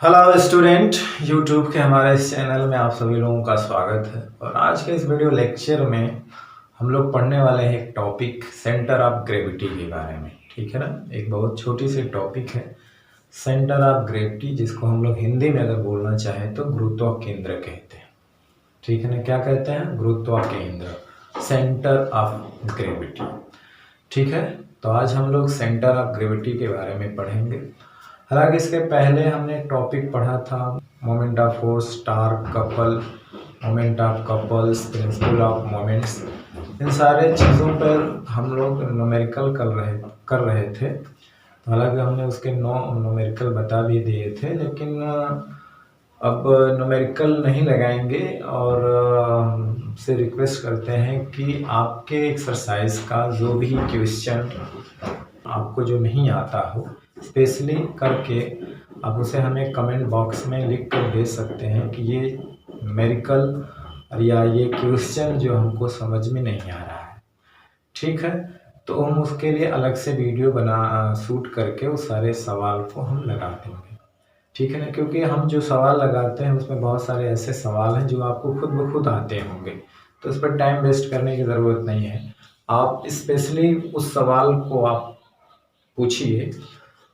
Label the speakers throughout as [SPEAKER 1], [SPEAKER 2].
[SPEAKER 1] Hello student, YouTube के हमारे इस चैनल में आप सभी लोगों का स्वागत है। और आज के इस वीडियो लेक्चर में हम लोग पढ़ने वाले हैं एक टॉपिक सेंटर ऑफ ग्रेविटी के बारे में। ठीक है ना, एक बहुत छोटी सी टॉपिक है सेंटर ऑफ ग्रेविटी, जिसको हम लोग हिंदी में अगर बोलना चाहें तो गुरुत्व केंद्र कहते हैं। ठीक है ना, क्या कहते हैं? गुरुत्व केंद्र, सेंटर ऑफ ग्रेविटी। ठीक है, तो आज हम लोग सेंटर ऑफ ग्रेविटी के बारे में पढ़ेंगे। हालांकि इसके पहले हमने एक टॉपिक पढ़ा था moment of force, torque, couple, moment of couples, principle of moments. इन सारे चीज़ों पर हम लोग न्यूमेरिकल कर रहे थे। हालांकि हमने उसके 9 न्यूमेरिकल बता भी दिए थे, लेकिन अब न्यूमेरिकल नहीं लगाएंगे और से रिक्वेस्ट करते हैं कि आपके एक्सरसाइज का जो भी क्वेश्चन आपको जो नहीं आता हो स्पेशली करके आप उसे हमें कमेंट बॉक्स में लिख कर दे सकते हैं कि ये न्यूमेरिकल या ये क्वेश्चन जो हमको समझ में नहीं आ रहा है। ठीक है, तो हम उसके लिए अलग से वीडियो शूट करके उस सारे सवाल को हम लगा देंगे। ठीक है ना, क्योंकि हम जो सवाल लगाते हैं उसमें बहुत सारे ऐसे सवाल हैं जो आपको खुद ब खुद आते होंगे, तो उस पर टाइम वेस्ट करने की ज़रूरत नहीं है। आप स्पेशली उस सवाल को आप पूछिए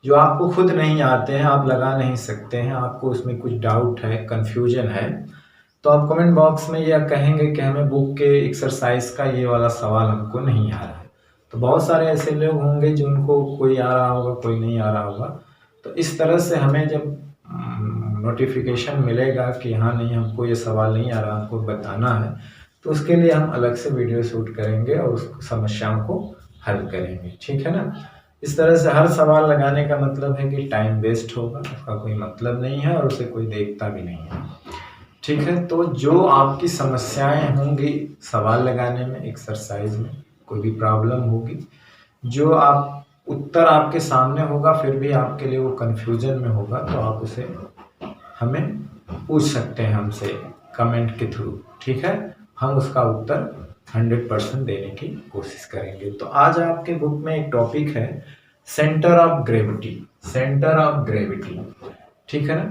[SPEAKER 1] जो आपको खुद नहीं आते हैं, आप लगा नहीं सकते हैं, आपको उसमें कुछ डाउट है, कन्फ्यूजन है, तो आप कमेंट बॉक्स में यह कहेंगे कि हमें बुक के एक्सरसाइज का ये वाला सवाल हमको नहीं आ रहा है। तो बहुत सारे ऐसे लोग होंगे जिनको कोई आ रहा होगा, कोई नहीं आ रहा होगा। तो इस तरह से हमें जब नोटिफिकेशन मिलेगा कि हाँ नहीं हमको ये सवाल नहीं आ रहा, हमको बताना है, तो उसके लिए हम अलग से वीडियो शूट करेंगे और उस समस्याओं को हल करेंगे। ठीक है ना, इस तरह से हर सवाल लगाने का मतलब है कि टाइम वेस्ट होगा, उसका कोई मतलब नहीं है और उसे कोई देखता भी नहीं है। ठीक है, तो जो आपकी समस्याएं होंगी सवाल लगाने में, एक्सरसाइज में कोई भी प्रॉब्लम होगी, जो आप उत्तर आपके सामने होगा फिर भी आपके लिए वो कन्फ्यूजन में होगा, तो आप उसे हमें पूछ सकते हैं हमसे कमेंट के थ्रू। ठीक है, हम उसका उत्तर 100% देने की कोशिश करेंगे। तो आज आपके बुक में एक टॉपिक है centre of gravity, centre of gravity. ठीक है ना,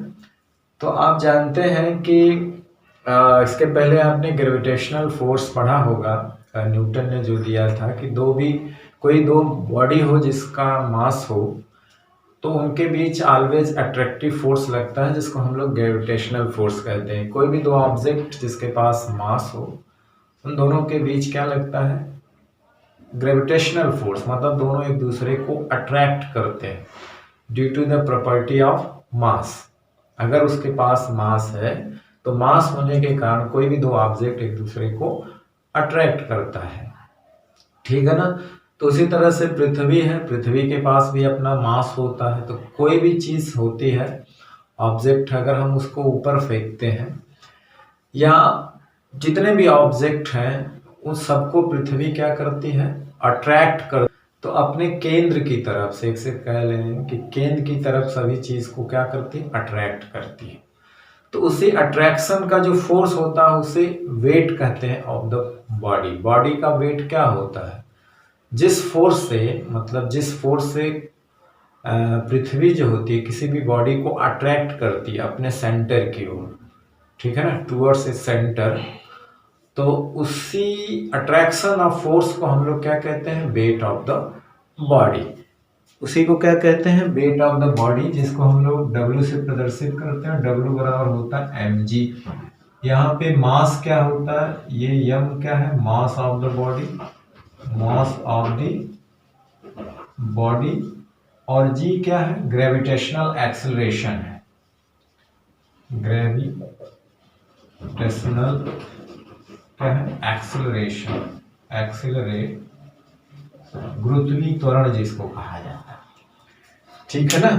[SPEAKER 1] तो आप जानते हैं कि इसके पहले आपने ग्रेविटेशनल फोर्स पढ़ा होगा। न्यूटन ने जो दिया था कि कोई दो बॉडी हो जिसका मास हो, तो उनके बीच ऑलवेज अट्रैक्टिव फोर्स लगता है, जिसको हम लोग ग्रेविटेशनल फोर्स कहते हैं। कोई भी दो ऑब्जेक्ट जिसके पास मास हो, उन दोनों के बीच क्या लगता है? ग्रेविटेशनल फोर्स, मतलब दोनों एक दूसरे को अट्रैक्ट करते हैं due to the property of mass. अगर उसके पास मास है तो मास होने के कारण कोई भी दो ऑब्जेक्ट एक दूसरे को अट्रैक्ट करता है। ठीक है ना, तो उसी तरह से पृथ्वी है, पृथ्वी के पास भी अपना मास होता है। तो कोई भी चीज होती है ऑब्जेक्ट, अगर हम उसको ऊपर फेंकते हैं या जितने भी ऑब्जेक्ट हैं उन सबको पृथ्वी क्या करती है? अट्रैक्ट कर, तो अपने केंद्र की तरफ से, एक से कह लें कि केंद्र की तरफ सभी चीज को क्या करती है? अट्रैक्ट करती है। तो उसे अट्रैक्शन का जो फोर्स होता है उसे वेट कहते हैं ऑफ द बॉडी। बॉडी का वेट क्या होता है? जिस फोर्स से, मतलब जिस फोर्स से पृथ्वी जो होती है किसी भी बॉडी को अट्रैक्ट करती है अपने सेंटर की ओर, ठीक है ना, टूवर्ड्स ए सेंटर, तो उसी अट्रैक्शन ऑफ फोर्स को हम लोग क्या कहते हैं? Wait of the body. उसी को क्या कहते हैं? वेट ऑफ द बॉडी, जिसको हम लोग W से प्रदर्शित करते हैं। W बराबर होता है mg। यहाँ पे मास क्या होता है? ये m क्या है? मास of the body, mass of the body, और g क्या है? ग्रेविटेशनल एक्सेलरेशन है, ग्रेविटेशनल क्या है? एक्सेलरेशन, एक्सेलरेट, गुरुत्वीय त्वरण जिसको कहा जाता है। ठीक है ना,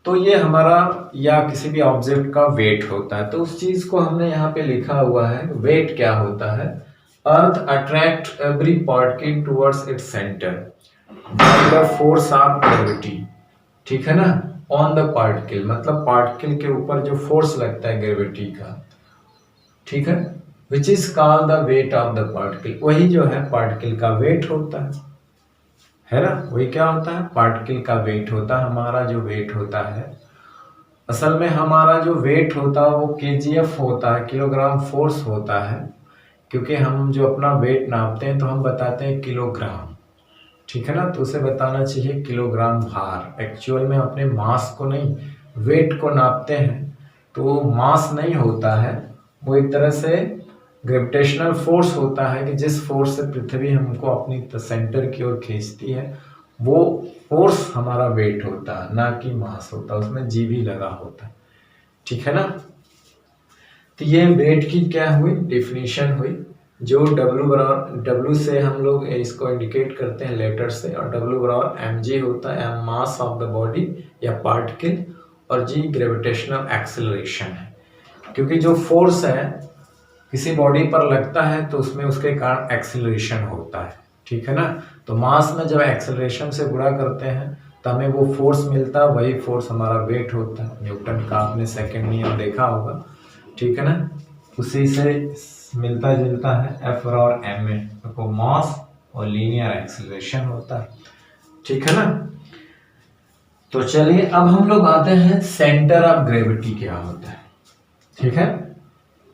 [SPEAKER 1] तो ये हमारा या किसी भी ऑब्जेक्ट का वेट होता है। तो उस चीज को हमने यहाँ पे लिखा हुआ है। वेट क्या होता है? Earth attract every particle towards its centre by the force of gravity. ठीक है ना, ऑन द पार्टिकल, मतलब पार्टिकल के ऊपर जो फोर्स लगता है ग्रेविटी का, ठीक है, which is called the wait of the particle. वही जो है पार्टिकल का वेट होता है ना, वही क्या होता है? पार्टिकल का वेट होता है। हमारा जो वेट होता है असल में हमारा जो वेट होता है वो केजीएफ होता है, किलोग्राम फोर्स होता है, क्योंकि हम जो अपना वेट नापते हैं तो हम बताते हैं किलोग्राम, ठीक है ना। तो उसे बताना चाहिए किलोग्राम भार। एक्चुअल में अपने मास को नहीं, वेट को नापते हैं तो मास नहीं होता है, वो एक तरह से ग्रेविटेशनल फोर्स होता है कि जिस फोर्स से पृथ्वी हमको अपनी सेंटर की ओर खींचती है, वो फोर्स हमारा वेट होता है, ना कि मास होता है, उसमें जी भी लगा होता है, ठीक है ना। तो ये वेट की क्या हुई, डेफिनेशन हुई। जो W से हम लोग इसको इंडिकेट करते हैं लेटर से, और W बराबर mg होता है, M mass of the body या पार्टिकल, और जी ग्रेविटेशनल एक्सेलरेशन है। क्योंकि जो फोर्स है किसी बॉडी पर लगता है तो उसमें उसके कारण एक्सेलरेशन होता है, ठीक है ना। तो मास में जब एक्सेलरेशन से गुणा करते हैं तो हमें वो फोर्स मिलता है, वही फोर्स हमारा वेट होता है। न्यूटन का आपने सेकंड नियम देखा होगा, ठीक है ना। उसी से मिलता जुलता है एफ और एम ए को मास और लीनियर एक्सेलरेशन होता है, ठीक है ना। तो चलिए अब हम लोग आते हैं सेंटर ऑफ ग्रेविटी क्या होता है, ठीक है।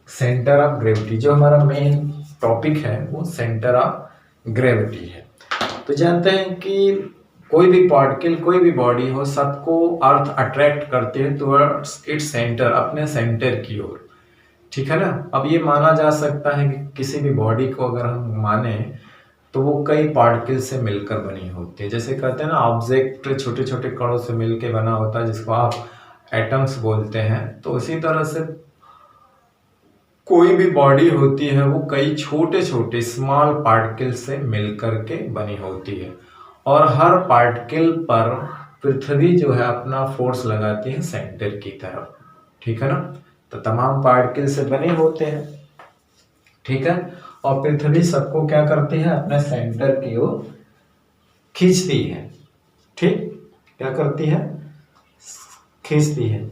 [SPEAKER 1] सेंटर ऑफ ग्रेविटी जो हमारा मेन टॉपिक है वो सेंटर ऑफ ग्रेविटी है। तो जानते हैं कि कोई भी पार्टिकल, कोई भी बॉडी हो, सबको अर्थ अट्रैक्ट करते हैं टुवर्ड्स इट्स सेंटर, अपने सेंटर की ओर, ठीक है ना। अब ये माना जा सकता है कि किसी भी बॉडी को अगर हम माने तो वो कई पार्टिकल से मिलकर बनी होती है। जैसे कहते हैं ना, ऑब्जेक्ट छोटे छोटे कणों से मिलकर बना होता है, जिसको आप एटम्स बोलते हैं। तो उसी तरह से कोई भी बॉडी होती है वो कई छोटे छोटे स्मॉल पार्टिकल से मिलकर के बनी होती है, और हर पार्टिकल पर पृथ्वी जो है अपना फोर्स लगाती है सेंटर की तरफ, ठीक है ना। तो तमाम पार्टिकल से बने होते हैं, ठीक है, और पृथ्वी सबको क्या करती है, अपने सेंटर की ओर खींचती है, ठीक, क्या करती है, खींचती है।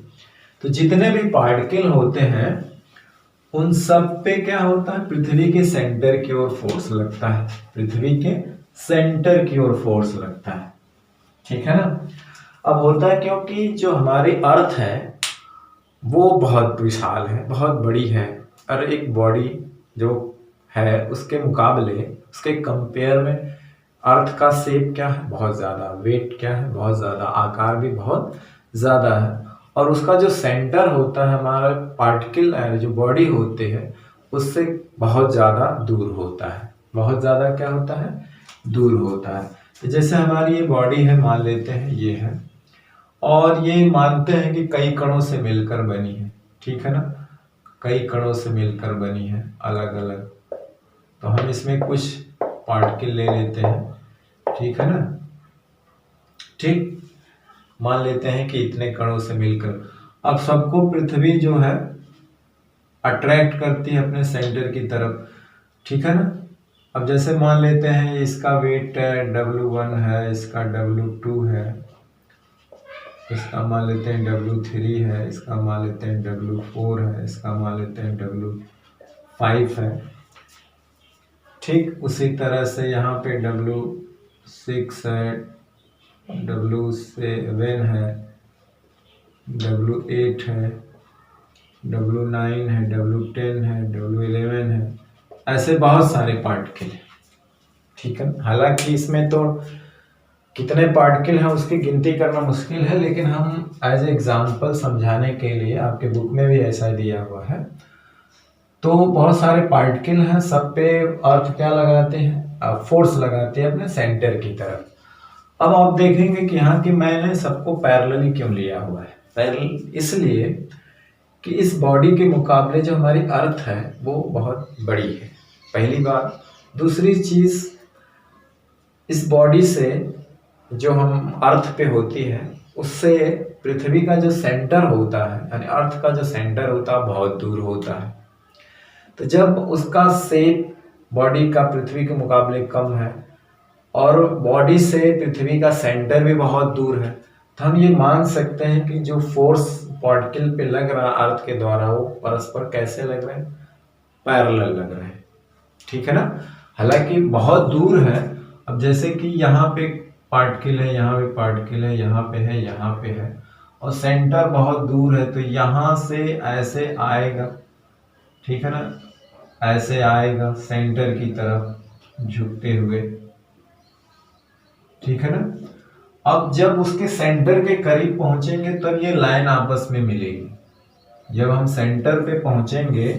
[SPEAKER 1] तो जितने भी पार्टिकल होते हैं उन सब पे क्या होता है, पृथ्वी के सेंटर की ओर फोर्स लगता है, पृथ्वी के सेंटर की ओर फोर्स लगता है, ठीक है ना। अब होता है क्योंकि जो हमारी अर्थ है वो बहुत विशाल है, बहुत बड़ी है, और एक बॉडी जो है उसके मुकाबले, उसके कंपेयर में अर्थ का शेप क्या है, बहुत ज़्यादा, वेट क्या है, बहुत ज़्यादा, आकार भी बहुत ज़्यादा है, और उसका जो सेंटर होता है, हमारा पार्टिकल जो बॉडी होते हैं उससे बहुत ज़्यादा दूर होता है, बहुत ज़्यादा क्या होता है, दूर होता है। तो जैसे हमारी ये बॉडी है, मान लेते हैं ये है, और ये मानते हैं कि कई कणों से मिलकर बनी है, ठीक है ना, कई कणों से मिलकर बनी है अलग अलग। तो हम इसमें कुछ पार्टिकल ले लेते हैं, ठीक है ना, ठीक, मान लेते हैं कि इतने कणों से मिलकर अब सबको पृथ्वी जो है अट्रैक्ट करती है अपने सेंटर की तरफ, ठीक है ना। अब जैसे मान लेते हैं इसका वेट W1 है, इसका W2 है, इसका मान लेते हैं W3 है, इसका मान लेते हैं W4 है, इसका मान लेते हैं W5 है, ठीक। उसी तरह से यहाँ पे W6 है, W7 है, W8 है, W9 है, W10 है, W11 है, ऐसे बहुत सारे पार्टिकल हैं, ठीक है। हालांकि इसमें तो कितने पार्टिकल हैं उसकी गिनती करना मुश्किल है, लेकिन हम एज एग्जाम्पल समझाने के लिए, आपके बुक में भी ऐसा दिया हुआ है, तो बहुत सारे पार्टिकल हैं, सब पे अर्थ क्या लगाते हैं, फोर्स लगाते हैं अपने सेंटर की तरफ। अब आप देखेंगे कि यहाँ की मैंने सबको पैरेलली क्यों लिया हुआ है, पैरेलल इसलिए कि इस बॉडी के मुकाबले जो हमारी अर्थ है वो बहुत बड़ी है, पहली बात। दूसरी चीज, इस बॉडी से जो हम अर्थ पे होती है उससे पृथ्वी का जो सेंटर होता है, यानी अर्थ का जो सेंटर होता है बहुत दूर होता है। तो जब उसका शेप बॉडी का पृथ्वी के मुकाबले कम है और बॉडी से पृथ्वी का सेंटर भी बहुत दूर है, तो हम ये मान सकते हैं कि जो फोर्स पार्टिकल पे लग रहा है अर्थ के द्वारा वो परस्पर कैसे लग रहे हैं, पैरेलल लग रहे हैं, ठीक है ना। हालांकि बहुत दूर है। अब जैसे कि यहाँ पे पार्टिकल है, यहाँ पे पार्टिकल है, यहाँ पे है, यहाँ पे है, और सेंटर बहुत दूर है, तो यहां से ऐसे आएगा, ठीक है ना, ऐसे आएगा सेंटर की तरफ झुकते हुए, ठीक है ना। अब जब उसके सेंटर के करीब पहुंचेंगे तब ये लाइन आपस में मिलेगी। जब हम सेंटर पे पहुंचेंगे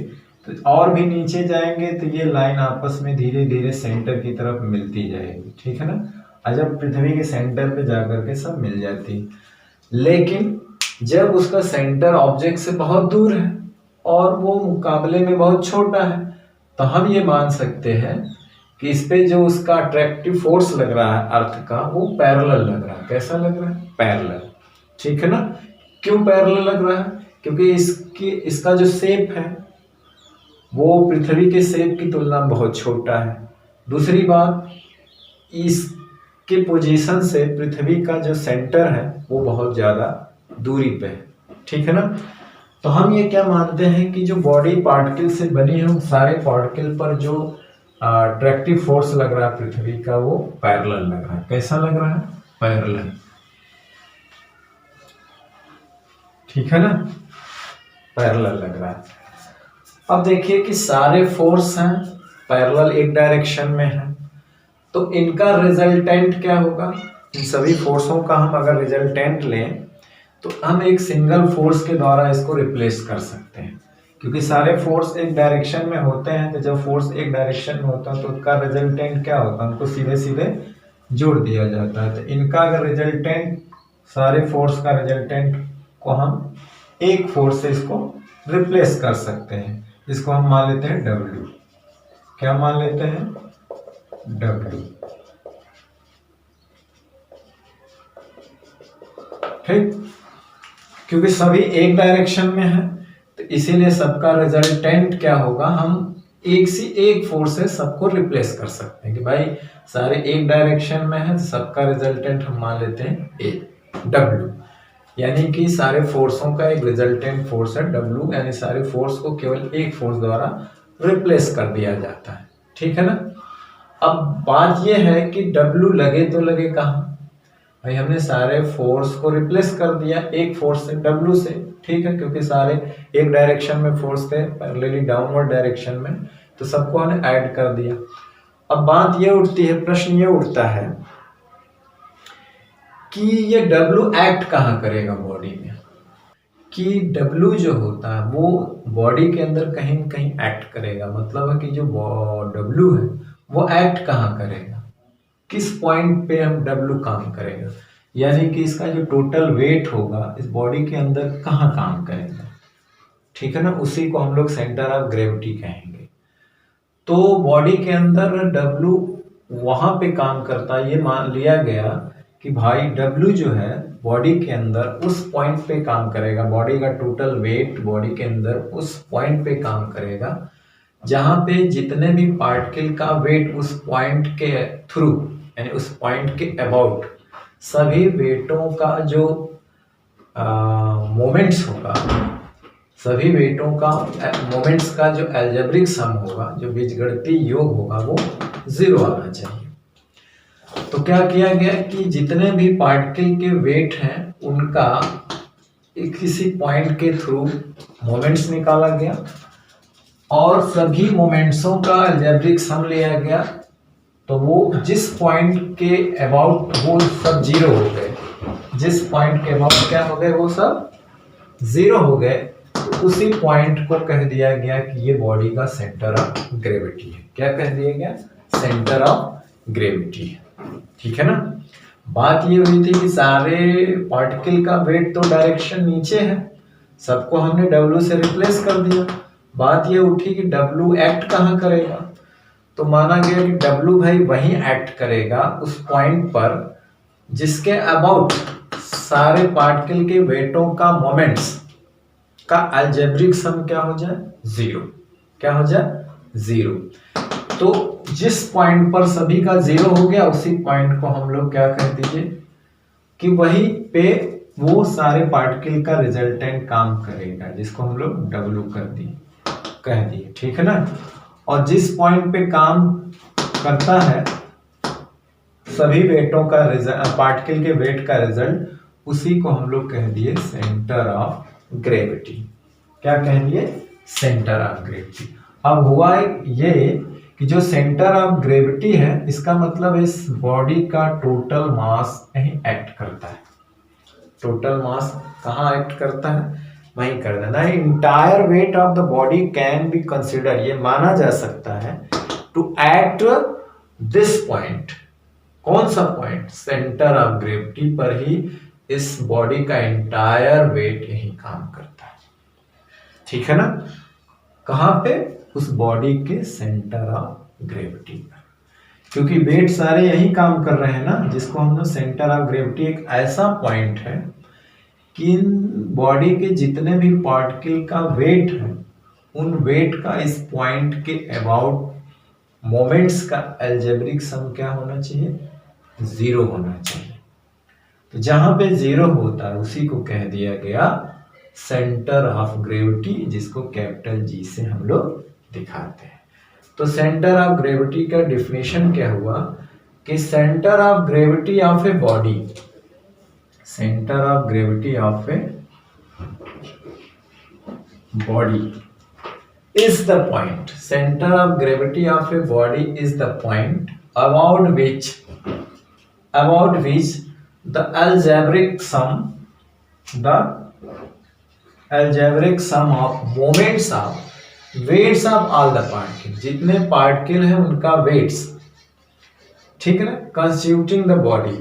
[SPEAKER 1] तो और भी नीचे जाएंगे तो ये लाइन आपस में धीरे धीरे सेंटर की तरफ मिलती जाएगी, ठीक है ना। और जब पृथ्वी के सेंटर पे जाकर के सब मिल जाती, लेकिन जब उसका सेंटर ऑब्जेक्ट से बहुत दूर है और वो मुकाबले में बहुत छोटा है, तो हम ये मान सकते हैं कि इस पे जो उसका अट्रैक्टिव फोर्स लग रहा है अर्थ का, वो पैरेलल लग रहा है। कैसा लग रहा है? पैरेलल, ठीक है ना। क्यों पैरेलल लग रहा है? क्योंकि इसका जो शेप है वो पृथ्वी के शेप की तुलना में बहुत छोटा है। दूसरी बात, इसके पोजीशन से पृथ्वी का जो सेंटर है वो बहुत ज्यादा दूरी पे है, ठीक है ना। तो हम ये क्या मानते हैं कि जो बॉडी पार्टिकल से बनी है, सारे पार्टिकल पर जो अट्रैक्टिव फोर्स लग रहा है पृथ्वी का, वो पैरेलल लग रहा है। कैसा लग रहा है? पैरेलल, ठीक है ना, पैरेलल लग रहा है। अब देखिए कि सारे फोर्स हैं पैरेलल, एक डायरेक्शन में है, तो इनका रिजल्टेंट क्या होगा? इन सभी फोर्सों का हम अगर रिजल्टेंट लें तो हम एक सिंगल फोर्स के द्वारा इसको रिप्लेस कर सकते हैं, क्योंकि सारे फोर्स एक डायरेक्शन में होते हैं। तो जब फोर्स एक डायरेक्शन में होता है तो उसका रिजल्टेंट क्या होता है? उनको सीधे सीधे जोड़ दिया जाता है। तो इनका अगर रिजल्टेंट, सारे फोर्स का रिजल्टेंट को हम एक फोर्स से इसको रिप्लेस कर सकते हैं, जिसको हम मान लेते हैं W। क्या मान लेते हैं? W, ठीक। क्योंकि सभी एक डायरेक्शन में है तो इसीलिए सबका रिजल्टेंट क्या होगा? हम एक फोर्स से सबको रिप्लेस कर सकते हैं कि भाई सारे एक डायरेक्शन में है तो सबका रिजल्टेंट हम मान लेते हैं A, W। यानी कि सारे फोर्सों का एक रिजल्टेंट फोर्स है W, यानी सारे फोर्स को केवल एक फोर्स द्वारा रिप्लेस कर दिया जाता है, ठीक है ना। अब बात यह है कि W लगे तो लगे कहाँ? भाई हमने सारे फोर्स को रिप्लेस कर दिया एक फोर्स से, W से, ठीक है, क्योंकि सारे एक डायरेक्शन में फोर्स थे, पैरेलली डाउनवर्ड डायरेक्शन में, तो सबको हमने ऐड कर दिया। अब बात ये उठती है, प्रश्न ये उठता है कि ये W एक्ट कहाँ करेगा बॉडी में? कि W जो होता है वो बॉडी के अंदर कहीं न कहीं एक्ट करेगा। मतलब है कि जो W है वो एक्ट कहाँ करेगा, किस पॉइंट पे हम W काम करेगा, यानी कि इसका जो टोटल वेट होगा इस बॉडी के अंदर कहाँ काम करेगा, ठीक है ना। उसी को हम लोग सेंटर ऑफ ग्रेविटी कहेंगे। तो बॉडी के अंदर W वहां पे काम करता है। ये मान लिया गया कि भाई W जो है बॉडी के अंदर उस पॉइंट पे काम करेगा, बॉडी का टोटल वेट बॉडी के अंदर उस पॉइंट पे काम करेगा जहां पे जितने भी पार्टिकल का वेट उस पॉइंट के थ्रू, यानी उस पॉइंट के अबाउट सभी वेटों का जो मोमेंट्स होगा, सभी वेटों का मोमेंट्स का जो अलजेब्रिक सम होगा, जो बीजगणितीय योग होगा, वो 0 आना चाहिए। तो क्या किया गया कि जितने भी पार्टिकल के वेट हैं उनका किसी पॉइंट के थ्रू मोमेंट्स निकाला गया और सभी मोमेंट्सों का अलजेब्रिक सम लिया गया। तो वो जिस पॉइंट के अबाउट वो सब 0 हो गए, जिस पॉइंट के अबाउट क्या हो गए, वो सब 0 हो गए, तो उसी पॉइंट को कह दिया गया कि ये बॉडी का सेंटर ऑफ ग्रेविटी है। क्या कह दिया गया? सेंटर ऑफ ग्रेविटी है, ठीक है ना। बात ये हुई थी कि सारे पार्टिकल का वेट तो डायरेक्शन नीचे है, सबको हमने W से रिप्लेस कर दिया। बात ये उठी कि W एक्ट कहाँ करेगा, तो माना गया कि W भाई वहीं एक्ट करेगा उस पॉइंट पर जिसके अबाउट सारे पार्टिकल के वेटों का मोमेंट्स का अलजेब्रिक सम क्या हो जाए? 0। क्या हो जाए? 0। तो जिस पॉइंट पर सभी का 0 हो गया उसी पॉइंट को हम लोग क्या कह दीजिए कि वहीं पे वो सारे पार्टिकल का रिजल्टेंट काम करेगा, जिसको हम लोग W कह दिए, ठीक है ना। और जिस पॉइंट पे काम करता है सभी वेटों का पार्टिकल के वेट का रिजल्ट, उसी को हम लोग कह दिए सेंटर ऑफ ग्रेविटी। क्या कह दिए? Centre of gravity. अब हुआ ये कि जो सेंटर ऑफ ग्रेविटी है, इसका मतलब इस बॉडी का टोटल मास यहीं एक्ट करता है। टोटल मास कहाँ एक्ट करता है? वहीं कर देना। Entire wait of the body can be consider, ये माना जा सकता है टू एक्ट दिस पॉइंट। कौन सा पॉइंट? सेंटर ऑफ ग्रेविटी पर ही इस बॉडी का इंटायर वेट यही काम करता है। ठीक है ना? कहां पे? उस बॉडी के सेंटर ऑफ ग्रेविटी पर, क्योंकि वेट सारे यही काम कर रहे हैं ना, जिसको हम लोग सेंटर ऑफ ग्रेविटी एक ऐसा पॉइंट है कि बॉडी के जितने भी पार्टिकल का वेट है, उन वेट का इस पॉइंट के अबाउट मोमेंट्स का अलजेब्रिक सम क्या होना चाहिए? 0 होना चाहिए। तो जहां पे 0 होता है उसी को कह दिया गया सेंटर ऑफ ग्रेविटी, जिसको कैपिटल जी से हम लोग दिखाते हैं। तो सेंटर ऑफ ग्रेविटी का डिफिनेशन क्या हुआ कि centre of gravity of a body, centre of gravity of a body is the point, center of gravity of a body is the point about which the algebraic sum of moments of weights of all the particles, जितने particle हैं उनका weights, ठीक है ना, constituting the body,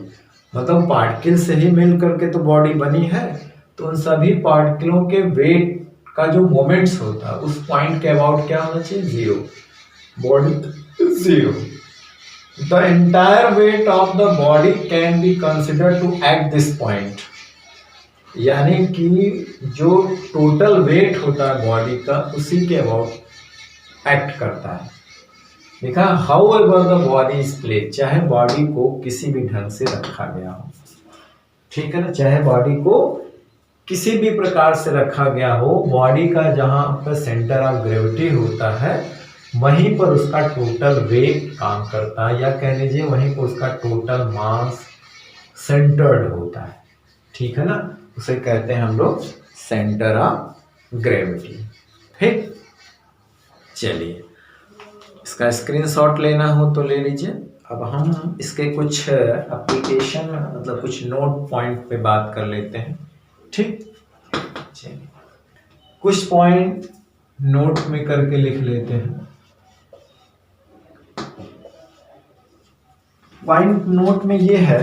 [SPEAKER 1] मतलब particle से ही मिल करके तो बॉडी बनी है, तो उन सभी पार्टिकलों के वेट का जो मोमेंट्स होता है उस पॉइंट के अबाउट क्या होना चाहिए? 0। Body 0। The entire weight of the body can be considered to at this point, यानी कि जो टोटल वेट होता है बॉडी का उसी के अबाउट एक्ट करता है। देखा, how ever the body is placed, चाहे बॉडी को किसी भी ढंग से रखा गया हो, ठीक है ना, चाहे बॉडी को किसी भी प्रकार से रखा गया हो, बॉडी का जहां पर सेंटर ऑफ ग्रेविटी होता है वहीं पर उसका टोटल वेट काम करता है, या कह लीजिए वहीं पर उसका टोटल मास सेंटर्ड होता है। ठीक है ना, उसे कहते हैं हम लोग सेंटर ऑफ ग्रेविटी। ठीक, चलिए इसका स्क्रीनशॉट लेना हो तो ले लीजिए। अब हम इसके कुछ एप्लीकेशन मतलब कुछ नोट पॉइंट पे बात कर लेते हैं। ठीक, चलिए कुछ पॉइंट नोट में करके लिख लेते हैं। पॉइंट नोट में ये है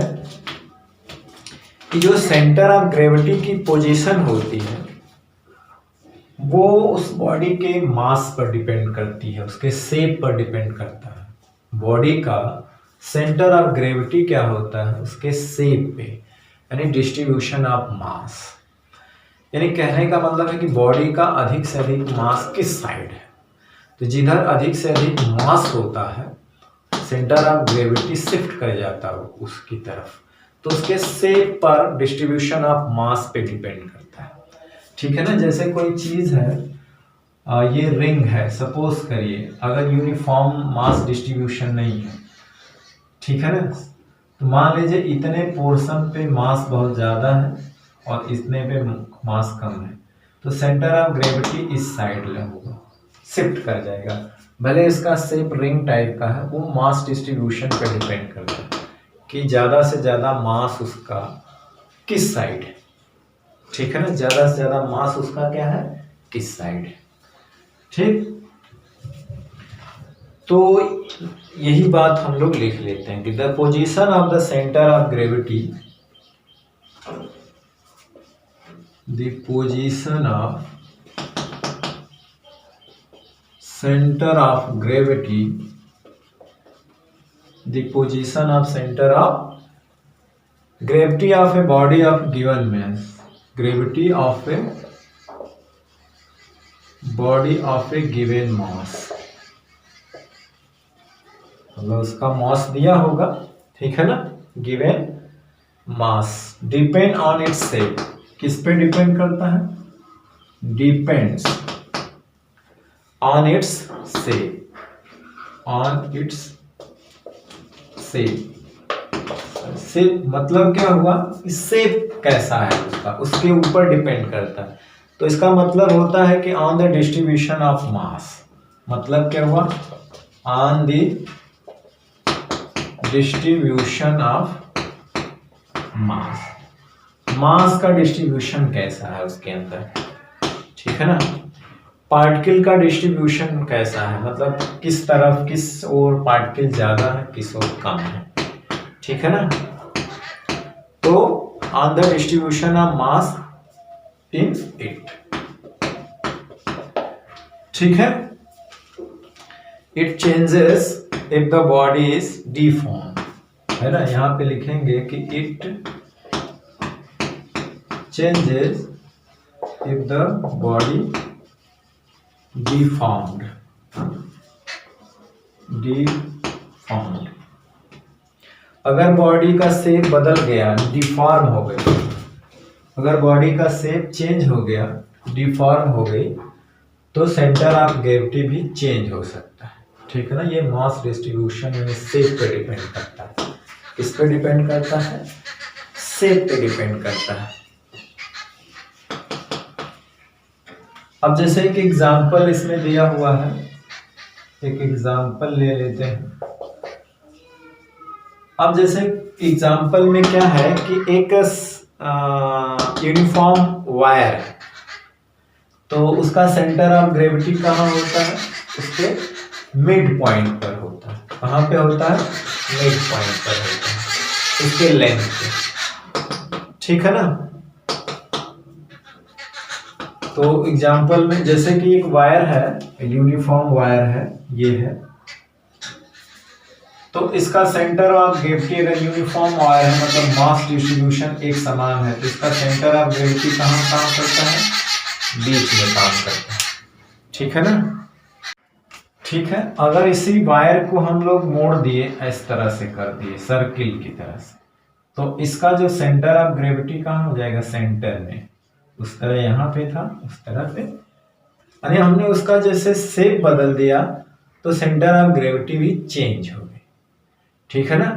[SPEAKER 1] कि जो सेंटर ऑफ ग्रेविटी की पोजीशन होती है वो उस बॉडी के मास पर डिपेंड करती है, उसके शेप पर डिपेंड करता है। बॉडी का सेंटर ऑफ ग्रेविटी क्या होता है? उसके शेप पे, यानी डिस्ट्रीब्यूशन ऑफ मास। यानी कहने का मतलब है कि बॉडी का अधिक से अधिक मास किस साइड है, तो जिधर अधिक से अधिक मास होता है सेंटर ऑफ ग्रेविटी शिफ्ट कर जाता है उसकी तरफ, तो उसके शेप पर डिस्ट्रीब्यूशन ऑफ मास पे डिपेंड करता है। ठीक है ना, जैसे कोई चीज है, ये रिंग है, सपोज करिए, अगर यूनिफॉर्म मास डिस्ट्रीब्यूशन नहीं है, ठीक है ना, तो मान लीजिए इतने पोर्शन पे मास बहुत ज्यादा है और इतने पे मास कम है, तो सेंटर ऑफ ग्रेविटी इस साइड में होगा, शिफ्ट कर जाएगा। भले इसका शेप रिंग टाइप का है, वो मास डिस्ट्रीब्यूशन पे डिपेंड करता है कि ज्यादा से ज्यादा मास उसका किस साइड है। ठीक है ना, ज्यादा से ज्यादा मास उसका क्या है, किस साइड है। ठीक, तो यही बात हम लोग लिख लेते हैं कि the position of the centre of gravity, the position of centre of gravity, the position of centre of gravity of a body of given mass, gravity of a body of A given mass, मतलब उसका मास दिया होगा, ठीक है ना, given mass, depend on its shape, किस पे depend करता है, depends on its shape, on its shape, shape मतलब क्या हुआ, शेप कैसा है उसका, उसके ऊपर डिपेंड करता है। तो इसका मतलब होता है कि on the distribution of mass, मतलब क्या हुआ, on the distribution of mass, mass का डिस्ट्रीब्यूशन कैसा है उसके अंदर, ठीक है ना। पार्टिकल का डिस्ट्रीब्यूशन कैसा है, मतलब किस तरफ, किस ओर पार्टिकल ज्यादा है, किस ओर कम है, ठीक है ना। तो on the distribution of mass in it, ठीक है। It changes if the body is deform, है ना, यहां पे लिखेंगे कि it changes if the body deformed, deformed, अगर बॉडी का शेप बदल गया, डिफॉर्म हो गई, अगर बॉडी का शेप चेंज हो गया, डिफॉर्म हो गई, तो सेंटर ऑफ ग्रेविटी भी चेंज हो सकता है, ठीक है ना। ये मास डिस्ट्रीब्यूशन यानी शेप पे डिपेंड करता है, किस पे डिपेंड करता है, शेप पे डिपेंड करता है। अब जैसे एक एग्जांपल इसमें दिया हुआ है, एक एग्जांपल ले लेते हैं। अब जैसे एग्जांपल में क्या है कि एक यूनिफॉर्म वायर है, तो उसका सेंटर ऑफ ग्रेविटी कहाँ होता है, उसके मिड पॉइंट पर होता है। कहाँ पे होता है, मिड पॉइंट पर होता है, उसके लेंथ पे, ठीक है ना। तो एग्जांपल में जैसे कि एक वायर है, यूनिफॉर्म वायर है, ये है, तो इसका सेंटर ऑफ ग्रेविटी अगर यूनिफॉर्म वायर है, मतलब मास डिस्ट्रीब्यूशन एक समान है, तो इसका सेंटर ऑफ ग्रेविटी कहाँ काम करता है, बीच में काम करता है, ठीक है ना। ठीक है, अगर इसी वायर को हम लोग मोड़ दिए, इस तरह से कर दिए सर्किल की तरह से, तो इसका जो सेंटर ऑफ ग्रेविटी कहाँ हो जाएगा, सेंटर में, उस तरह यहाँ पे था, उस तरह पे, यानी हमने उसका जैसे शेप बदल दिया, तो सेंटर ऑफ ग्रेविटी भी चेंज हो गई, ठीक है ना।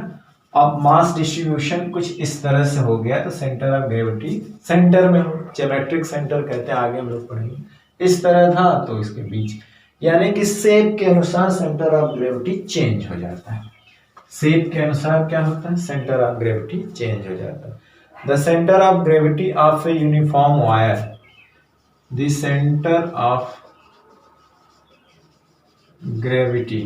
[SPEAKER 1] अब मास डिस्ट्रीब्यूशन कुछ इस तरह से हो गया, तो सेंटर ऑफ ग्रेविटी सेंटर में हो, ज्योमेट्रिक सेंटर कहते हैं, आगे हम लोग पढ़ेंगे। इस तरह था तो इसके बीच, यानी कि शेप के अनुसार सेंटर ऑफ ग्रेविटी चेंज हो जाता है, शेप के अनुसार क्या होता है, सेंटर ऑफ ग्रेविटी चेंज हो जाता है। The centre of gravity of a uniform wire, the centre of gravity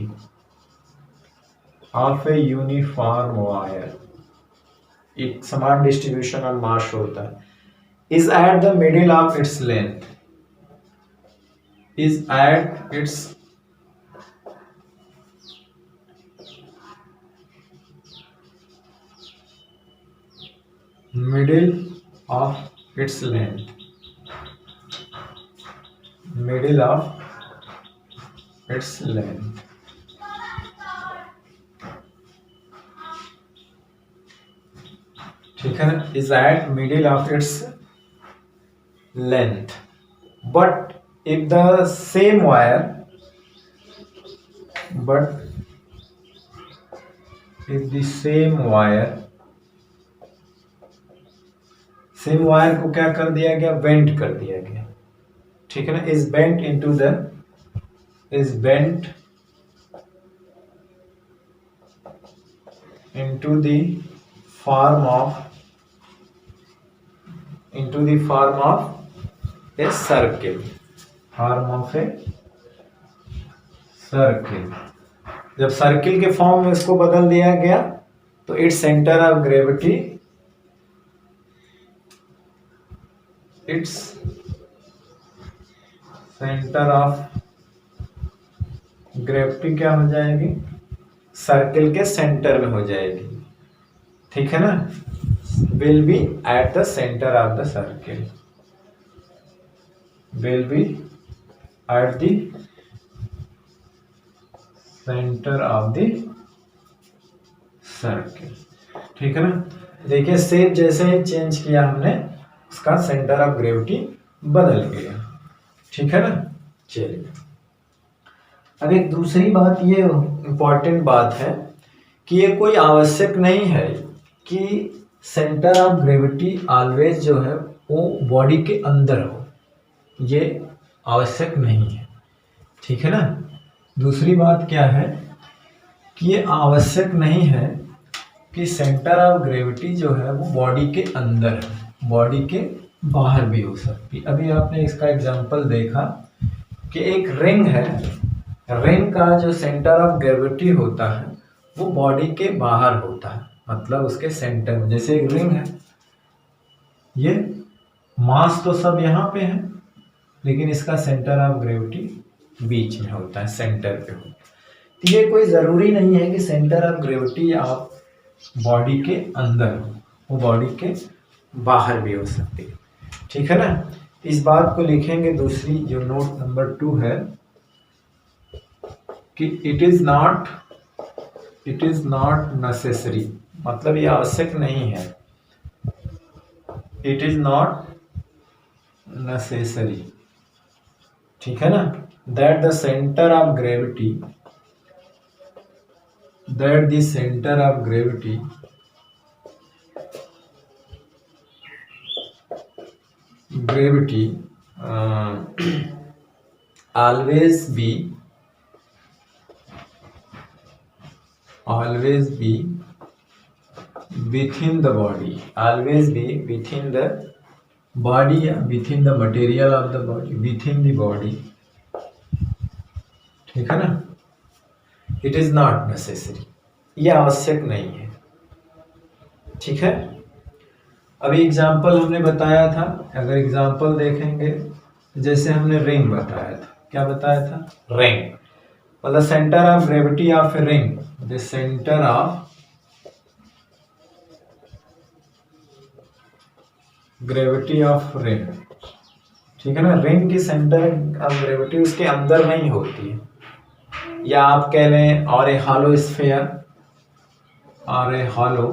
[SPEAKER 1] of a uniform wire, एक समान डिस्ट्रीब्यूशन ऑफ मास होता है, is at the middle of its length, is at its middle of its length, middle of its length, ठीक है ना, is at middle of its length, but if the same wire, but if the same wire को क्या कर दिया गया, bent कर दिया गया, ठीक है ना, is bent into the, is bent into the form of, into the form of a circle, form of a circle, जब सर्किल के फॉर्म में इसको बदल दिया गया, तो its centre of gravity, its centre of gravity क्या हो जाएगी, सर्किल के सेंटर में हो जाएगी, ठीक है ना, will be at the centre of the circle, will be at the centre of the circle, ठीक है ना। देखिए शेप जैसे ही चेंज किया हमने, उसका सेंटर ऑफ ग्रेविटी बदल गया, ठीक है ना। चलिए अब एक दूसरी बात, ये इंपॉर्टेंट बात है कि ये कोई आवश्यक नहीं है कि सेंटर ऑफ ग्रेविटी ऑलवेज जो है वो बॉडी के अंदर हो, ये आवश्यक नहीं है, ठीक है ना। दूसरी बात क्या है कि ये आवश्यक नहीं है कि सेंटर ऑफ ग्रेविटी जो है वो बॉडी के अंदर है, बॉडी के बाहर भी हो सकती। अभी आपने इसका एग्जांपल देखा कि एक रिंग है, रिंग का जो सेंटर ऑफ ग्रेविटी होता है वो बॉडी के बाहर होता है, मतलब उसके सेंटर में। जैसे एक रिंग है, ये मास तो सब यहाँ पे है, लेकिन इसका सेंटर ऑफ ग्रेविटी बीच में होता है, सेंटर पे होता है। तो ये कोई ज़रूरी नहीं है कि सेंटर ऑफ ग्रेविटी आप बॉडी के अंदर हो, वो बॉडी के बाहर भी हो सकती है, ठीक है ना। इस बात को लिखेंगे। दूसरी जो नोट नंबर 2 है कि इट इज नॉट नेसेसरी, मतलब ये आवश्यक नहीं है। इट इज नॉट नेसेसरी, ठीक है ना, that the centre of gravity always be within the body, always be within the body, within the material of the body, within the body, ठीक है ना। इट इज नॉट नेसेसरी, ये आवश्यक नहीं है, ठीक है। अभी एग्जाम्पल हमने बताया था, अगर एग्जाम्पल देखेंगे, जैसे हमने रिंग बताया था, क्या बताया था, रिंग मतलब centre of gravity of a ring, the centre of gravity of ring, ठीक है ना। रिंग की सेंटर ऑफ ग्रेविटी उसके अंदर नहीं होती है, या आप कह लें और ए हॉलो स्फीयर, और ए हॉलो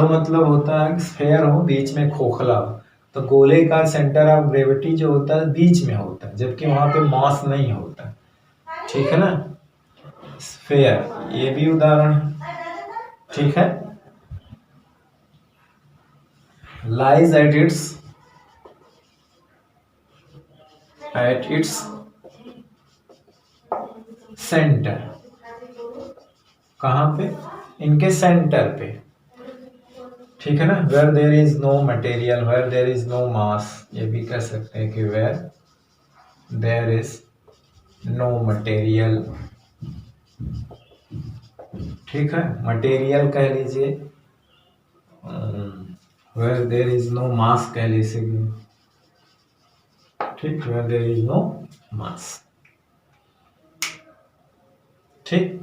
[SPEAKER 1] मतलब होता है स्फीयर हो, बीच में खोखला हो, तो गोले का सेंटर ऑफ ग्रेविटी जो होता है बीच में होता है, जबकि वहां पे मास नहीं होता, ठीक है ना। स्फीयर ये भी उदाहरण है, ठीक है। लाइज एट इट्स सेंटर, कहां पे, इनके सेंटर पे, ठीक है ना। Where there is no material, where there is no mass, ये भी कह सकते हैं कि where there is no material, ठीक है। मटेरियल कह लीजिए, where there is no mass कह लीजिए, ठीक, where there is no mass, ठीक।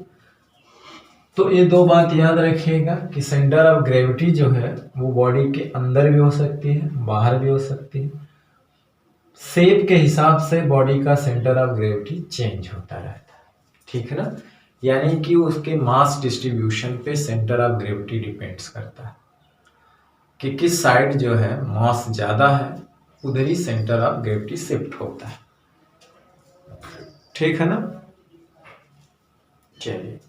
[SPEAKER 1] तो ये दो बात याद रखिएगा कि सेंटर ऑफ ग्रेविटी जो है वो बॉडी के अंदर भी हो सकती है, बाहर भी हो सकती है। शेप के हिसाब से बॉडी का सेंटर ऑफ ग्रेविटी चेंज होता रहता है, ठीक है ना। यानी कि उसके मास डिस्ट्रीब्यूशन पे सेंटर ऑफ ग्रेविटी डिपेंड्स करता है कि किस साइड जो है मास ज्यादा है, उधर ही सेंटर ऑफ ग्रेविटी शिफ्ट होता है, ठीक है ना। चलिए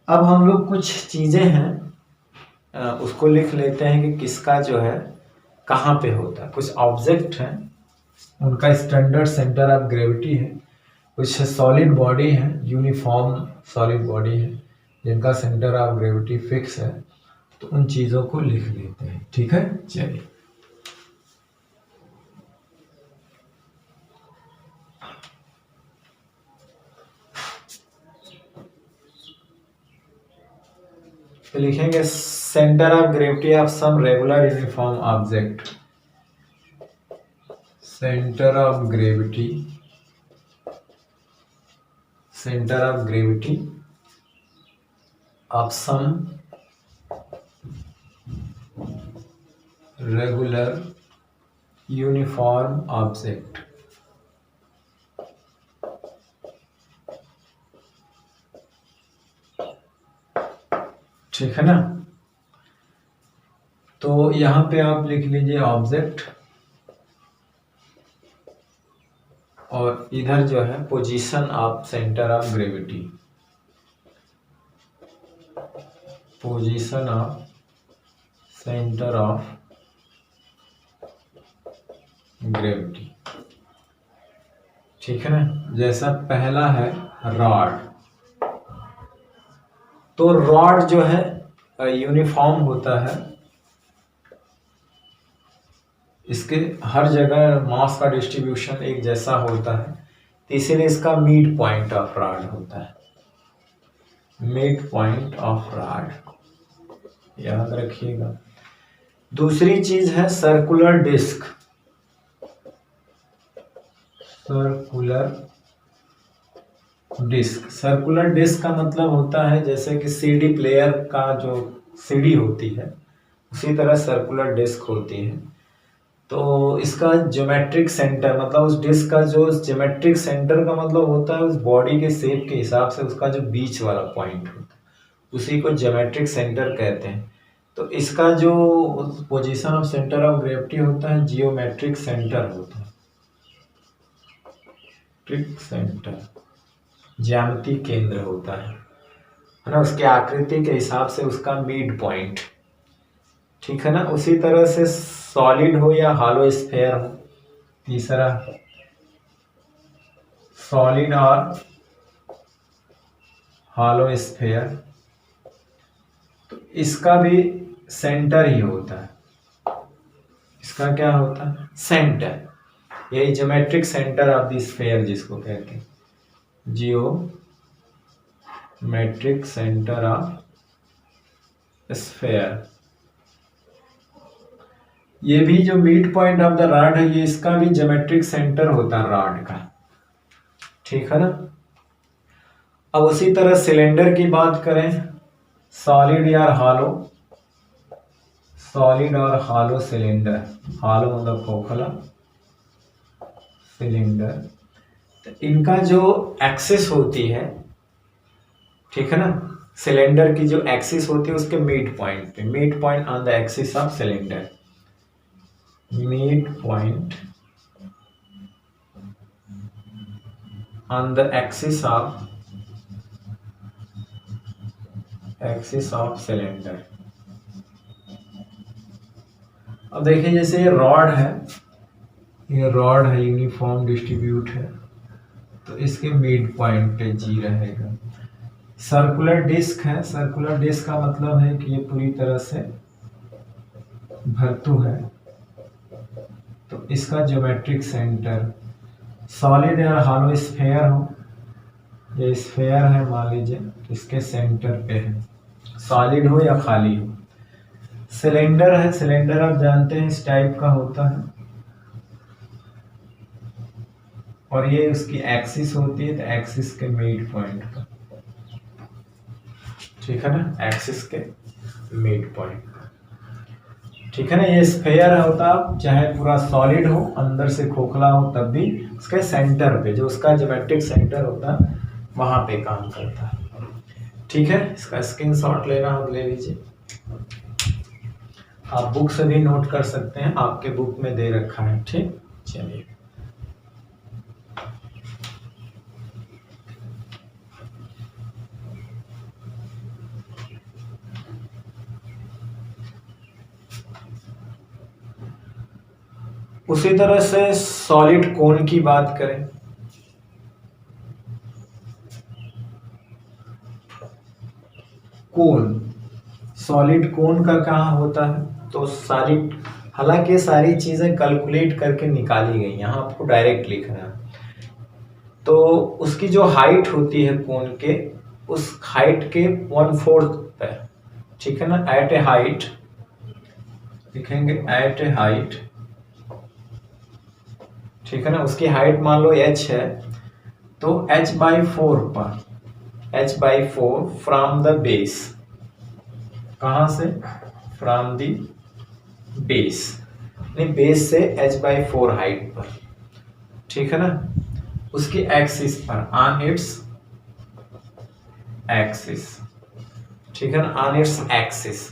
[SPEAKER 1] अब हम लोग कुछ चीजें हैं उसको लिख लेते हैं कि किसका जो है कहाँ पे होता है। कुछ ऑब्जेक्ट हैं, उनका स्टैंडर्ड सेंटर ऑफ ग्रेविटी है, कुछ सॉलिड बॉडी है, यूनिफॉर्म सॉलिड बॉडी है जिनका सेंटर ऑफ ग्रेविटी फिक्स है, तो उन चीजों को लिख लेते हैं, ठीक है। चलिए तो लिखेंगे centre of gravity of some regular uniform object, centre of gravity of some regular uniform object, ठीक है ना। तो यहां पे आप लिख लीजिए ऑब्जेक्ट, और इधर जो है position of centre of gravity, position of centre of gravity. ठीक है ना। जैसा पहला है रॉड, तो रॉड जो है यूनिफॉर्म होता है, इसके हर जगह मास का डिस्ट्रीब्यूशन एक जैसा होता है, तो इसीलिए इसका मिड पॉइंट ऑफ रॉड होता है, मिड पॉइंट ऑफ रॉड, याद रखिएगा। दूसरी चीज है circular disc. Circular disc, circular disc का मतलब होता है जैसे कि सीडी प्लेयर का जो सीडी होती है उसी तरह सर्कुलर डिस्क होती है। तो इसका ज्योमेट्रिक सेंटर मतलब उस डिस्क का जो ज्योमेट्रिक सेंटर का मतलब होता है उस बॉडी के शेप के हिसाब से उसका जो बीच वाला पॉइंट होता है उसी को ज्योमेट्रिक सेंटर कहते हैं। तो इसका जो position of centre of gravity होता है जियोमेट्रिक सेंटर होता है, ट्रिक सेंटर, ज्यामिति केंद्र होता है ना, उसके आकृति के हिसाब से उसका मिड पॉइंट। ठीक है ना। उसी तरह से सॉलिड हो या हॉलो स्फेयर हो, तीसरा सॉलिड और हॉलो स्फेयर, तो इसका भी सेंटर ही होता है। इसका क्या होता है? सेंटर, यही geometric centre of the sphere जिसको कहते हैं, जियोमेट्रिक सेंटर ऑफ स्फेयर। ये भी जो mid point of the rod है ये इसका भी ज्योमेट्रिक सेंटर होता है रॉड का। ठीक है ना। अब उसी तरह सिलेंडर की बात करें, सॉलिड या हॉलो, सॉलिड और हॉलो सिलेंडर, हॉलो मतलब खोखला, सिलेंडर, तो इनका जो एक्सिस होती है, ठीक है ना, सिलेंडर की जो एक्सिस होती है उसके मिड पॉइंट पे, mid point on the axis of cylinder, mid point on the axis of cylinder. अब देखिए जैसे ये रॉड है, ये रॉड है, यूनिफॉर्म डिस्ट्रीब्यूट है, तो इसके मिड पॉइंट पे जी रहेगा। सर्कुलर डिस्क है, सर्कुलर डिस्क का मतलब है कि ये पूरी तरह से भर्तु है, तो इसका ज्योमेट्रिक सेंटर, सॉलिड या हॉलो स्फेयर हो, ये स्फेयर है मान लीजिए, इसके सेंटर पे है, सॉलिड हो या खाली हो। सिलेंडर है, सिलेंडर आप जानते हैं इस टाइप का होता है, और ये उसकी एक्सिस होती है, तो एक्सिस के मिड पॉइंट पर, ठीक है ना, एक्सिस के मिड पॉइंट। ठीक है ना। ये स्फेयर होता चाहे पूरा सॉलिड हो, अंदर से खोखला हो, तब भी उसके सेंटर पे जो उसका ज्योमेट्रिक सेंटर होता है वहां पे काम करता है। ठीक है। इसका स्क्रीनशॉट लेना हो ले लीजिए, आप बुक से भी नोट कर सकते हैं, आपके बुक में दे रखा है। ठीक, चलिए। उसी तरह से सॉलिड कोन की बात करें, कोन, सॉलिड कोन का कहाँ होता है, तो सारी, हालांकि सारी चीजें कैलकुलेट करके निकाली गई, यहाँ आपको डायरेक्ट लिखना है। तो उसकी जो हाइट होती है कोन के, उस हाइट के 1/4 पे, ठीक है ना, एट ए हाइट लिखेंगे, एट ए हाइट, ठीक है ना, उसकी हाइट मान लो h है, तो h/4 पर, h/4 फ्रॉम द बेस, कहां से, फ्रॉम द बेस, नहीं बेस से h/4 हाइट पर, ठीक है ना, उसकी एक्सिस पर, ऑन इट्स एक्सिस, ठीक है ना, ऑन इट्स एक्सिस।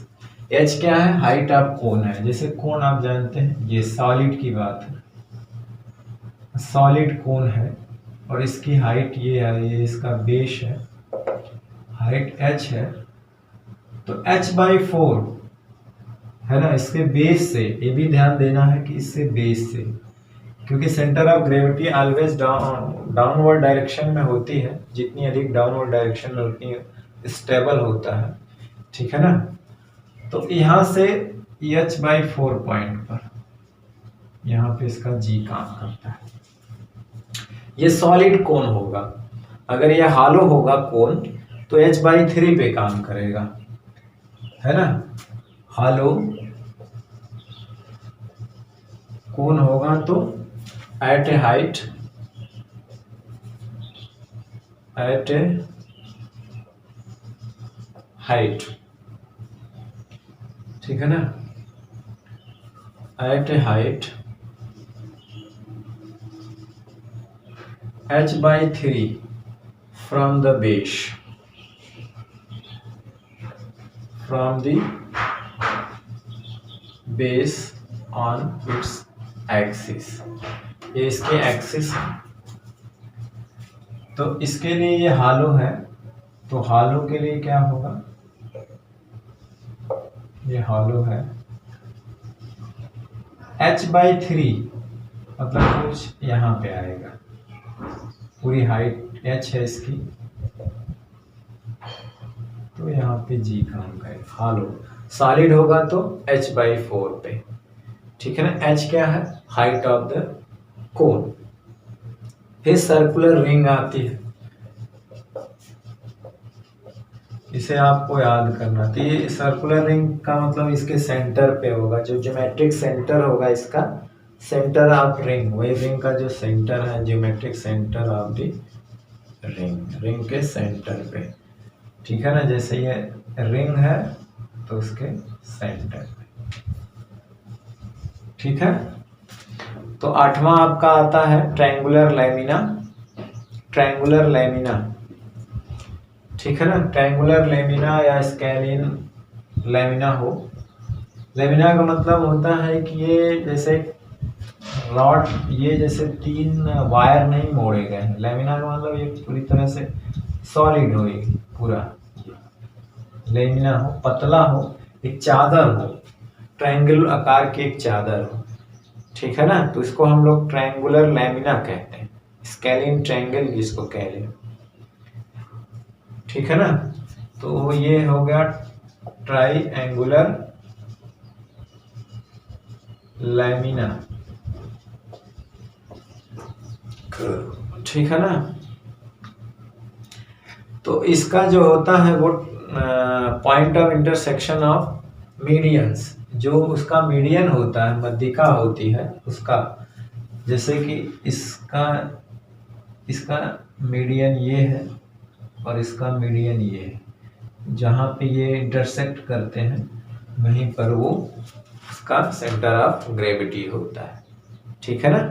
[SPEAKER 1] h क्या है, हाइट ऑफ कोन है, जैसे कोन आप जानते हैं, ये सॉलिड की बात है, सॉलिड कोन है और इसकी हाइट ये है, ये इसका बेस है, हाइट h है, तो h/4 है ना, इसके बेस से, ये भी ध्यान देना है कि इससे बेस से, क्योंकि centre of gravity always downward direction में होती है, जितनी अधिक डाउनवर्ड डायरेक्शन में उतनी स्टेबल होता है, ठीक है ना। तो यहाँ से h/4 पॉइंट पर यहाँ पे इसका जी काम करता है। ये सॉलिड कोन होगा, अगर ये हालो होगा कोन तो h/3 पे काम करेगा, है ना। हालो कोन होगा तो एट ए हाइट, ठीक है ना, at a height h/3 from the base, on its axis, ये इसके एक्सिस है। तो इसके लिए ये हालो है, तो हालो के लिए क्या होगा, ये हालो है, h/3 मतलब कुछ यहाँ पे आएगा, पूरी हाइट h है इसकी, तो यहाँ पे जी काम करेगा। हालो सॉलिड होगा तो h/4 पे, ठीक है ना। h क्या है, हाइट ऑफ द कोन। फिर सर्कुलर रिंग आती है, इसे आपको याद करना। तो ये सर्कुलर रिंग का मतलब इसके सेंटर पे होगा, जो ज्योमेट्रिक सेंटर होगा इसका, सेंटर ऑफ रिंग, वही रिंग का जो सेंटर है, geometric centre of the ring के सेंटर पे, ठीक है ना। जैसे ये रिंग है तो उसके सेंटर पे, ठीक है। तो 8वां आपका आता है ट्रायंगुलर लैमिना, ठीक है ना। ट्रायंगुलर लैमिना या स्केलिन लैमिना हो, लैमिना का मतलब होता है कि ये जैसे रॉड, ये जैसे 3 वायर नहीं मोड़े गए हैं। लैमिना का मतलब ये पूरी तरह से सॉलिड हो, ये पूरा लैमिना हो, पतला हो, एक चादर हो, ट्रायंगल आकार की एक चादर हो, ठीक है ना। तो इसको हम लोग ट्रायंगुलर लैमिना कहते हैं, स्केलिन ट्रायंगल जिसको कह रहे हैं, ठीक है ना। तो ये हो गया ट्रायंगुलर लैमिना, ठीक है ना। तो इसका जो होता है वो point of intersection of medians, जो उसका मीडियन होता है, मध्यिका होती है उसका, जैसे कि इसका मीडियन ये है और इसका मीडियन ये है, जहाँ पे ये इंटरसेक्ट करते हैं वहीं पर वो उसका सेंटर ऑफ ग्रेविटी होता है, ठीक है ना।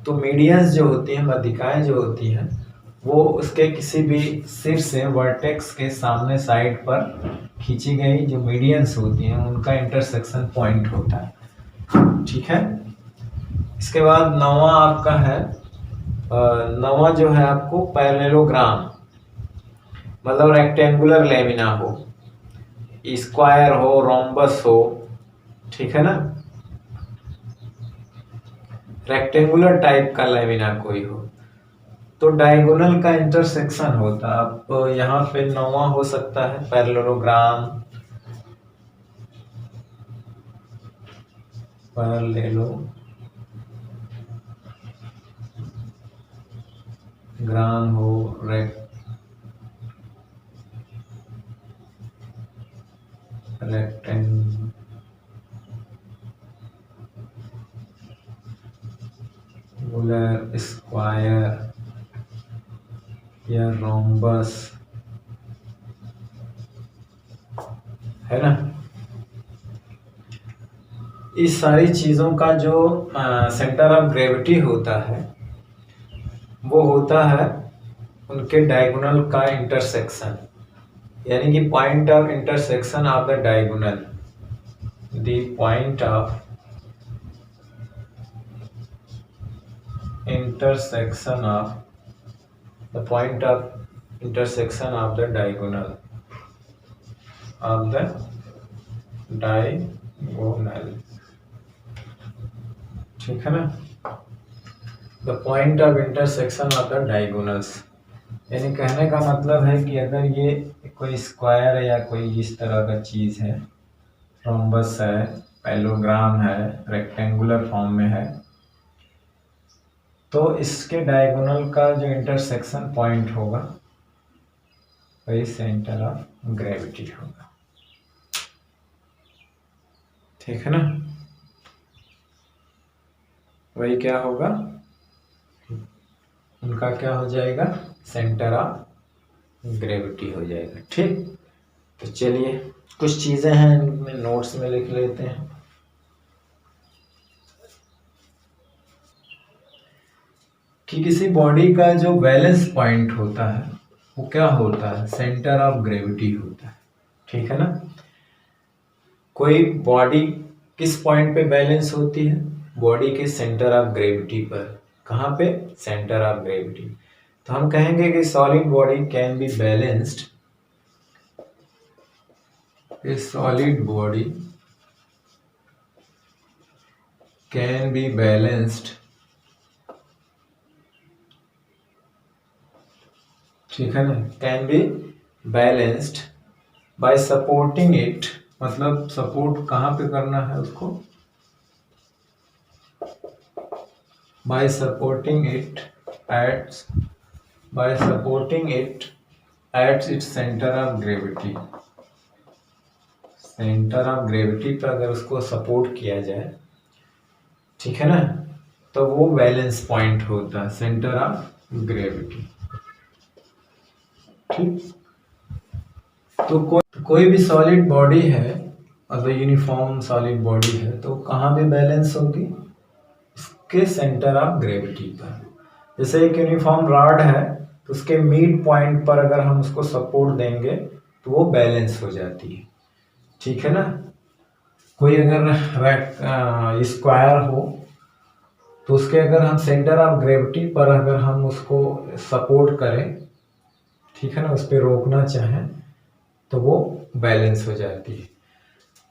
[SPEAKER 1] तो मीडियंस जो होती हैं, मध्यिकाएं जो होती हैं, वो उसके किसी भी सिर से वर्टेक्स के सामने साइड पर खींची गई जो मीडियंस होती हैं उनका इंटरसेक्शन पॉइंट होता है, ठीक है। इसके बाद 9वां आपका है, 9वां जो है आपको पैरेललोग्राम, मतलब रेक्टेंगुलर लैमिना हो, स्क्वायर हो, रोम्बस हो, ठीक है ना, रेक्टेंगुलर टाइप का लैमिना कोई हो, तो डायगोनल का इंटरसेक्शन होता है। अब यहाँ पे 9वां हो सकता है पैरेललोग्राम, पैरेललोग्राम हो, रेक्टेंगुलर, स्क्वायर या रोम्बस, है ना। इस सारी चीजों का जो सेंटर ऑफ ग्रेविटी होता है वो होता है उनके डायगोनल का इंटरसेक्शन, यानी कि point of intersection of the diagonal, the point of intersection of the diagonal, of the diagonal. ठीक है ना, the point of intersection of the diagonals. यानी कहने का मतलब है कि अगर ये कोई स्क्वायर या कोई इस तरह का चीज है, रोम्बस है, पैलोग्राम है, रेक्टेंगुलर फॉर्म में है, तो इसके डायगोनल का जो इंटरसेक्शन पॉइंट होगा वही सेंटर ऑफ ग्रेविटी होगा। ठीक है ना, वही क्या होगा, उनका क्या हो जाएगा, सेंटर ऑफ ग्रेविटी हो जाएगा। ठीक, तो चलिए कुछ चीजें हैं इनमें नोट्स में लिख लेते हैं कि किसी बॉडी का जो बैलेंस पॉइंट होता है वो क्या होता है, सेंटर ऑफ ग्रेविटी होता है। ठीक है ना, कोई बॉडी किस पॉइंट पे बैलेंस होती है, बॉडी के सेंटर ऑफ ग्रेविटी पर। कहाँ पे, सेंटर ऑफ ग्रेविटी। तो हम कहेंगे कि solid body can be balanced, A solid body can be balanced, ठीक है ना, can be balanced bye supporting it. मतलब सपोर्ट कहाँ पे करना है उसको, bye supporting it at, bye supporting it at its centre of gravity. Centre of gravity पर अगर उसको सपोर्ट किया जाए, ठीक है ना, तो वो बैलेंस पॉइंट होता है, सेंटर ऑफ ग्रेविटी। ठीक, तो कोई भी सॉलिड बॉडी है, अगर यूनिफॉर्म सॉलिड बॉडी है, तो कहाँ भी बैलेंस होगी, इसके सेंटर ऑफ ग्रेविटी पर। जैसे एक यूनिफॉर्म रॉड है, तो उसके मिड पॉइंट पर अगर हम उसको सपोर्ट देंगे तो वो बैलेंस हो जाती है। ठीक है ना, कोई अगर स्क्वायर हो, तो उसके अगर हम सेंटर ऑफ ग्रेविटी पर अगर हम उसको सपोर्ट करें, ठीक है ना, उस पर रोकना चाहें, तो वो बैलेंस हो जाती है।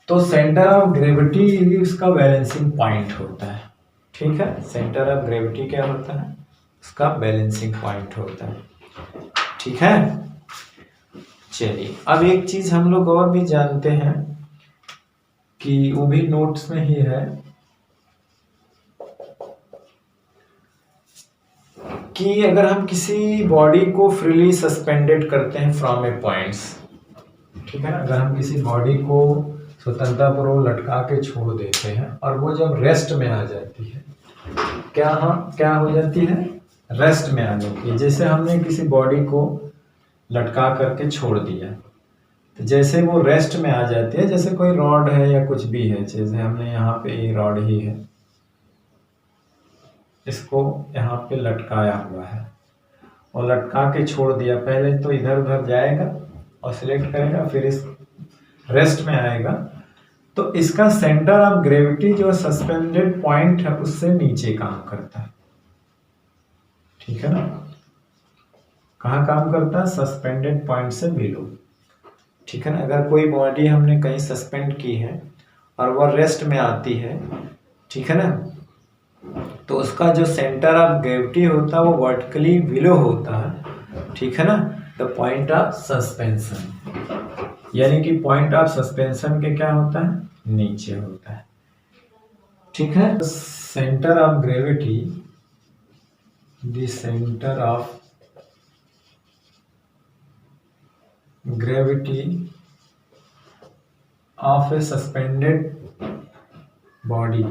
[SPEAKER 1] तो सेंटर ऑफ ग्रेविटी उसका बैलेंसिंग पॉइंट होता है। ठीक है, सेंटर ऑफ ग्रेविटी क्या होता है, उसका बैलेंसिंग पॉइंट होता है। ठीक है, चलिए अब एक चीज हम लोग और भी जानते हैं कि वो भी नोट्स में ही है कि अगर हम किसी बॉडी को फ्रीली सस्पेंडेड करते हैं फ्रॉम ए पॉइंट्स, ठीक है ना, अगर हम किसी बॉडी को स्वतंत्रतापूर्वक लटका के छोड़ देते हैं और वो जब रेस्ट में आ जाती है, क्या हो जाती है, रेस्ट में आ जाती है। जैसे हमने किसी बॉडी को लटका करके छोड़ दिया, तो जैसे वो रेस्ट में आ जाती है, जैसे कोई रॉड है या कुछ भी है, जैसे हमने यहाँ पे ये रॉड ही है, इसको यहाँ पे लटकाया हुआ है और लटका के छोड़ दिया, पहले तो इधर उधर जाएगा और सिलेक्ट करेगा, फिर इस रेस्ट में आएगा, तो इसका सेंटर ऑफ ग्रेविटी जो सस्पेंडेड पॉइंट है उससे नीचे काम करता है। ठीक है ना, कहाँ काम करता है, सस्पेंडेड पॉइंट से बिलो। ठीक है ना, अगर कोई बॉडी हमने कहीं सस्पेंड की है और वह रेस्ट में आती है, ठीक है ना, तो उसका जो सेंटर ऑफ ग्रेविटी होता है वो वर्टिकली बिलो होता है। ठीक है ना, द पॉइंट ऑफ सस्पेंशन, यानी कि पॉइंट ऑफ सस्पेंशन के क्या होता है, नीचे होता है। ठीक है, centre of gravity, the centre of gravity of A suspended body,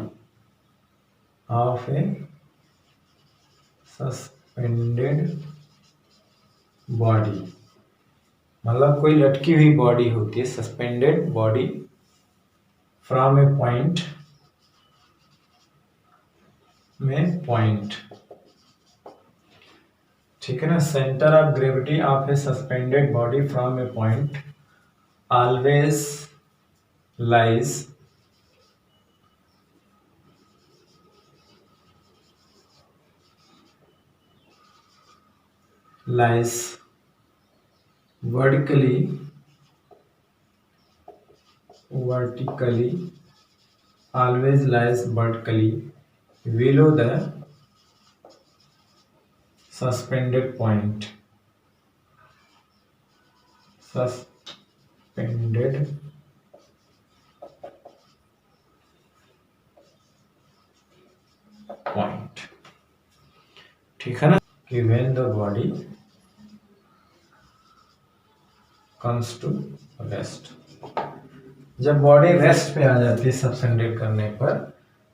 [SPEAKER 1] of A suspended body, मतलब कोई लटकी हुई बॉडी होती है, suspended body from A point में पॉइंट। ठीक है ना, centre of gravity of A suspended body from A point always lies vertically vertically always lies vertically below the suspended point. Suspended point. ठीक है ना कि when the body comes to rest, जब body rest पे आ जाती है suspended करने पर,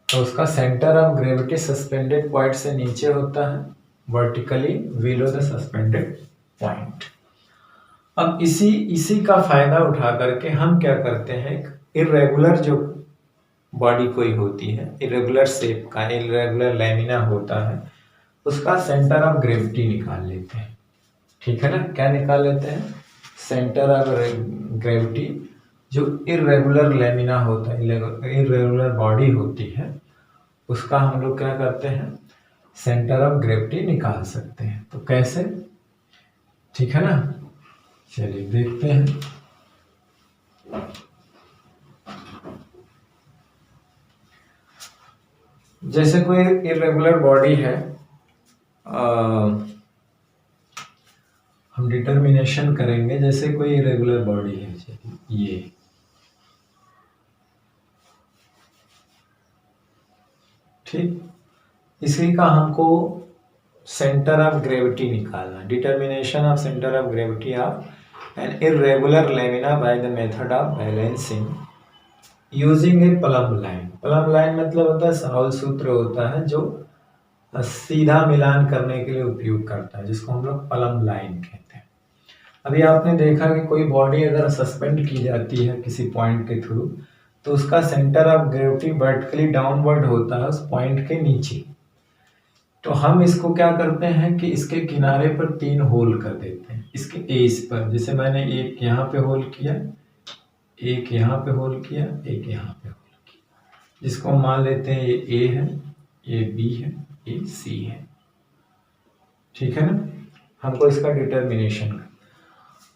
[SPEAKER 1] तो उसका centre of gravity suspended point से नीचे होता है, vertically below the suspended point. अब इसी का फायदा उठा करके हम क्या करते हैं, इरेगुलर जो बॉडी कोई होती है, इरेगुलर शेप का इरेगुलर लैमिना होता है, उसका सेंटर ऑफ ग्रेविटी निकाल लेते हैं। ठीक है ना, क्या निकाल लेते हैं, सेंटर ऑफ ग्रेविटी। जो इरेगुलर लैमिना होता है, इरेगुलर बॉडी होती है, उसका हम लोग क्या करते हैं, सेंटर ऑफ ग्रेविटी निकाल सकते हैं। तो कैसे, ठीक है ना, चलिए देखते हैं। जैसे कोई इरेगुलर बॉडी है, हम डिटर्मिनेशन करेंगे। जैसे कोई इरेगुलर बॉडी है, ये ठीक, इसी का हमको सेंटर ऑफ ग्रेविटी निकालना। Determination of centre of gravity of an irregular lamina by the method of balancing using a plumb line. Plumb line मतलब होता है साउल सूत्र होता है, जो सीधा मिलान करने के लिए उपयोग करता है, जिसको हम लोग प्लम लाइन कहते हैं। अभी आपने देखा कि कोई बॉडी अगर सस्पेंड की जाती है किसी पॉइंट के थ्रू, तो उसका centre of gravity vertically downward होता है उस पॉइंट के नीचे। तो हम इसको क्या करते हैं कि इसके किनारे पर 3 होल कर देते हैं, इसके एज पर। जैसे मैंने एक यहाँ पे होल किया, एक यहाँ पे होल किया, एक यहाँ पे होल किया, जिसको हम मान लेते हैं ये ए है, ये बी है, ये सी है। ठीक है ना, हमको इसका डिटर्मिनेशन करना।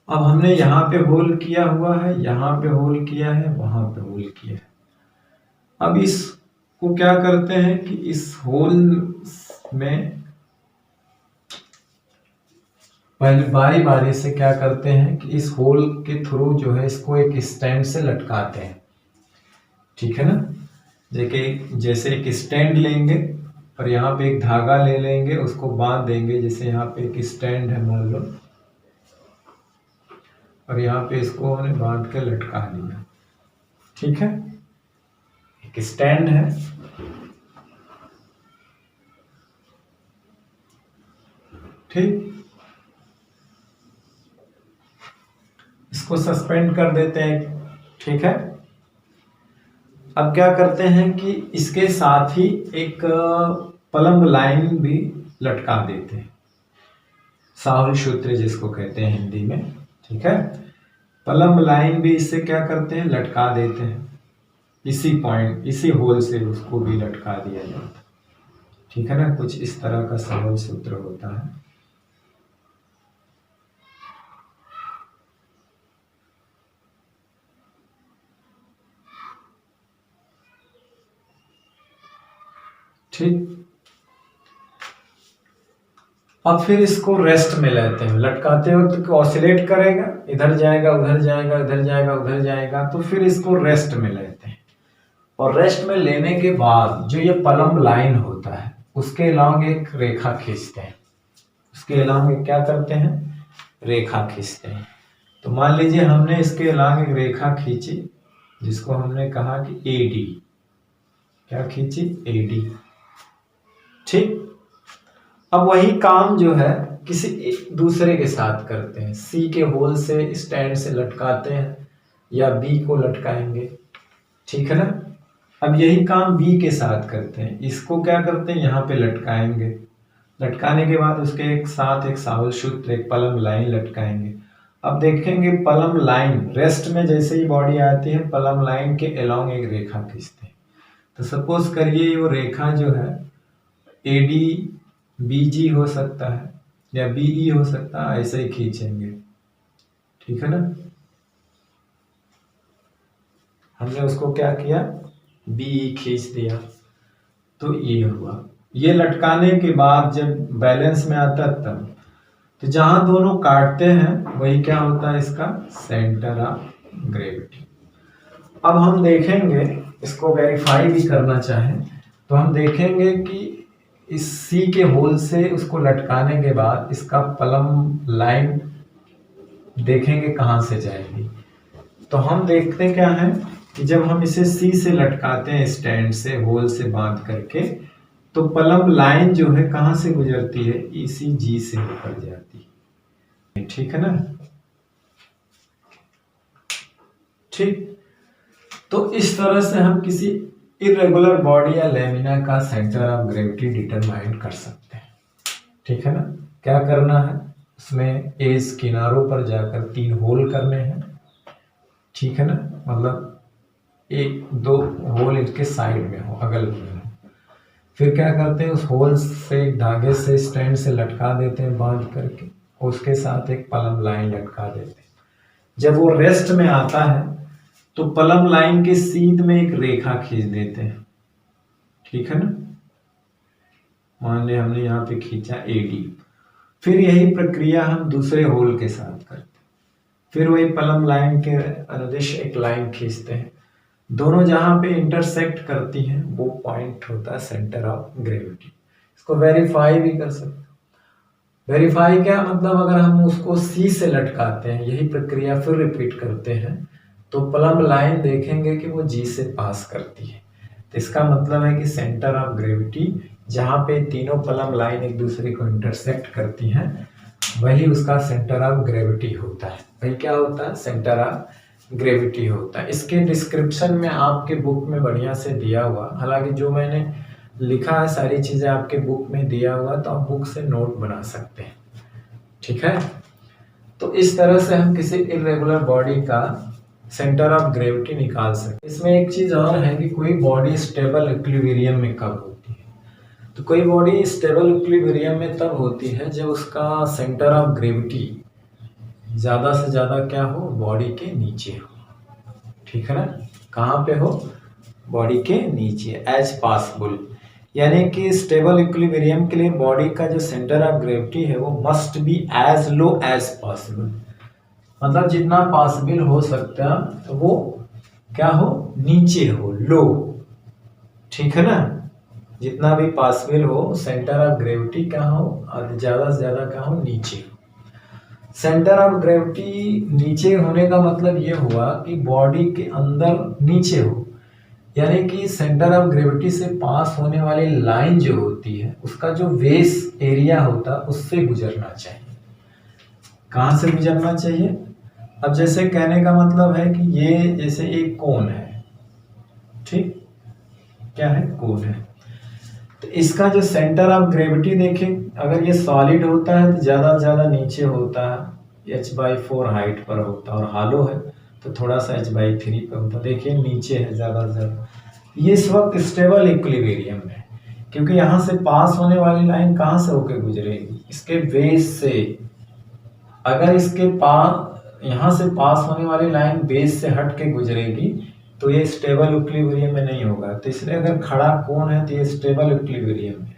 [SPEAKER 1] अब हमने यहाँ पे होल किया हुआ है, यहाँ पे होल किया है, वहां पे होल किया है। अब इसको क्या करते हैं कि इस होल में पहले बारी बारी से क्या करते हैं कि इस होल के थ्रू जो है इसको एक स्टैंड से लटकाते हैं। ठीक है ना, जैसे एक स्टैंड लेंगे और यहाँ पे एक धागा ले लेंगे, उसको बांध देंगे। जैसे यहाँ पे एक स्टैंड है मान लो, और यहाँ पे इसको हमने बांध के लटका दिया। ठीक है, एक स्टैंड है। ठीक, इसको सस्पेंड कर देते हैं। ठीक है, अब क्या करते हैं कि इसके साथ ही एक प्लम लाइन भी लटका देते हैं, साहुल सूत्र जिसको कहते हैं हिंदी में। ठीक है, प्लम लाइन भी इससे क्या करते हैं, लटका देते हैं। इसी पॉइंट, इसी होल से उसको भी लटका दिया जाता है। ठीक है ना, कुछ इस तरह का साहुल सूत्र होता है। ठीक, अब फिर इसको रेस्ट में लेते हैं। लटकाते हो तो ऑसिलेट करेगा, इधर जाएगा, उधर जाएगा, इधर जाएगा, उधर जाएगा, तो फिर इसको रेस्ट में लेते हैं। और रेस्ट में लेने के बाद जो ये प्लम लाइन होता है, उसके अलावा एक रेखा खींचते हैं। उसके अलावा क्या करते हैं, रेखा खींचते हैं। तो मान लीजिए हमने इसके अलावा एक रेखा खींची, जिसको हमने कहा कि AD। क्या खींची, AD। ठीक, अब वही काम जो है किसी दूसरे के साथ करते हैं। सी के होल से स्टैंड से लटकाते हैं, या बी को लटकाएंगे। ठीक है ना, अब यही काम बी के साथ करते हैं। इसको क्या करते हैं, यहाँ पे लटकाएंगे। लटकाने के बाद उसके एक साथ एक साहुल सूत्र, एक प्लम लाइन लटकाएंगे। अब देखेंगे प्लम लाइन रेस्ट में जैसे ही बॉडी आती है, प्लम लाइन के अलोंग एक रेखा खींचते हैं। तो सपोज करिए वो रेखा जो है AD BG हो सकता है, या BE हो सकता है, ऐसे ही खींचेंगे। ठीक है ना, हमने उसको क्या किया, बी खींच दिया, तो ये हुआ। ये लटकाने के बाद जब बैलेंस में आता है तब, तो जहां दोनों काटते हैं वही क्या होता है, इसका सेंटर ऑफ ग्रेविटी। अब हम देखेंगे, इसको वेरीफाई भी करना चाहें तो हम देखेंगे कि इस सी के होल से उसको लटकाने के बाद इसका पलम लाइन देखेंगे कहाँ से जाएगी। तो हम देखते क्या है कि जब हम इसे सी से लटकाते हैं स्टैंड से, होल से बांध करके, तो पलम लाइन जो है कहाँ से गुजरती है, इसी जी से होकर जाती है। ठीक है ना। ठीक, तो इस तरह से हम किसी इरेगुलर बॉडी या लेमिना का सेंटर ऑफ ग्रेविटी डिटरमाइन कर सकते हैं। ठीक है ना। क्या करना है, उसमें एज किनारों पर जाकर 3 होल करने हैं। ठीक है ना, मतलब 1-2 होल इसके साइड में हो, अगल बगल हो। फिर क्या करते हैं, उस होल से एक धागे से स्टैंड से लटका देते हैं बांध करके, उसके साथ एक पलम लाइन लटका देते हैं। जब वो रेस्ट में आता है तो पलम लाइन के सीध में एक रेखा खींच देते हैं। ठीक है ना, मान लिया हमने यहाँ पे खींचा एडी। फिर यही प्रक्रिया हम दूसरे होल के साथ करते हैं। फिर वही पलम लाइन के अनुदिश एक लाइन खींचते हैं। दोनों जहां पे इंटरसेक्ट करती हैं वो पॉइंट होता है सेंटर ऑफ ग्रेविटी। इसको वेरीफाई भी कर सकते हैं। वेरीफाई क्या मतलब, अगर हम उसको सी से लटकाते हैं, यही प्रक्रिया फिर रिपीट करते हैं, तो पलम लाइन देखेंगे कि वो जी से पास करती है। तो इसका मतलब है कि सेंटर ऑफ ग्रेविटी जहां पे तीनों पलम लाइन एक दूसरे को इंटरसेक्ट करती हैं, वही उसका सेंटर ऑफ ग्रेविटी होता है। वही क्या होता है, सेंटर ऑफ ग्रेविटी होता है। इसके डिस्क्रिप्शन में आपके बुक में बढ़िया से दिया हुआ, हालांकि जो मैंने लिखा है सारी चीजें आपके बुक में दिया हुआ, तो आप बुक से नोट बना सकते हैं। ठीक है, तो इस तरह से हम किसी इरेगुलर बॉडी का सेंटर ऑफ ग्रेविटी निकाल सकते। इसमें एक चीज और है कि कोई बॉडी स्टेबल इक्विलिब्रियम में कब होती है। तो कोई बॉडी स्टेबल इक्विलिब्रियम में तब होती है जब उसका सेंटर ऑफ ग्रेविटी ज्यादा से ज्यादा क्या हो, बॉडी के नीचे हो। ठीक है ना, कहाँ पे हो, बॉडी के नीचे, एज पॉसिबल। यानी कि स्टेबल इक्विलिब्रियम के लिए बॉडी का जो सेंटर ऑफ ग्रेविटी है वो must be as low as possible. मतलब जितना पॉसिबल हो सकता है तो वो क्या हो, नीचे हो, लो। ठीक है ना, जितना भी पॉसिबल हो सेंटर ऑफ ग्रेविटी क्या हो, और ज्यादा से ज्यादा क्या हो, नीचे हो। सेंटर ऑफ ग्रेविटी नीचे होने का मतलब ये हुआ कि बॉडी के अंदर नीचे हो, यानी कि सेंटर ऑफ ग्रेविटी से पास होने वाली लाइन जो होती है उसका जो बेस एरिया होता है उससे गुजरना चाहिए। कहाँ से गुजरना चाहिए, अब जैसे कहने का मतलब है कि ये जैसे एक कोन है, ठीक, क्या है, कोन है। तो इसका जो सेंटर ऑफ ग्रेविटी देखें, अगर ये सॉलिड होता है तो ज्यादा से ज्यादा नीचे होता है, h/4 हाइट पर होता है, और हालो है तो थोड़ा सा h/3 पे होता है। देखिए नीचे है ज्यादा से ज्यादा। ये इस वक्त स्टेबल इक्विलिब्रियम है, क्योंकि यहाँ से पास होने वाली लाइन कहाँ से होकर गुजरेगी, इसके बेस से। अगर इसके पास, यहाँ से पास होने वाली लाइन बेस से हट के गुजरेगी तो ये स्टेबल इक्विलिब्रियम में नहीं होगा। तो इसलिए अगर खड़ा कोण है तो ये स्टेबल इक्विलिब्रियम है,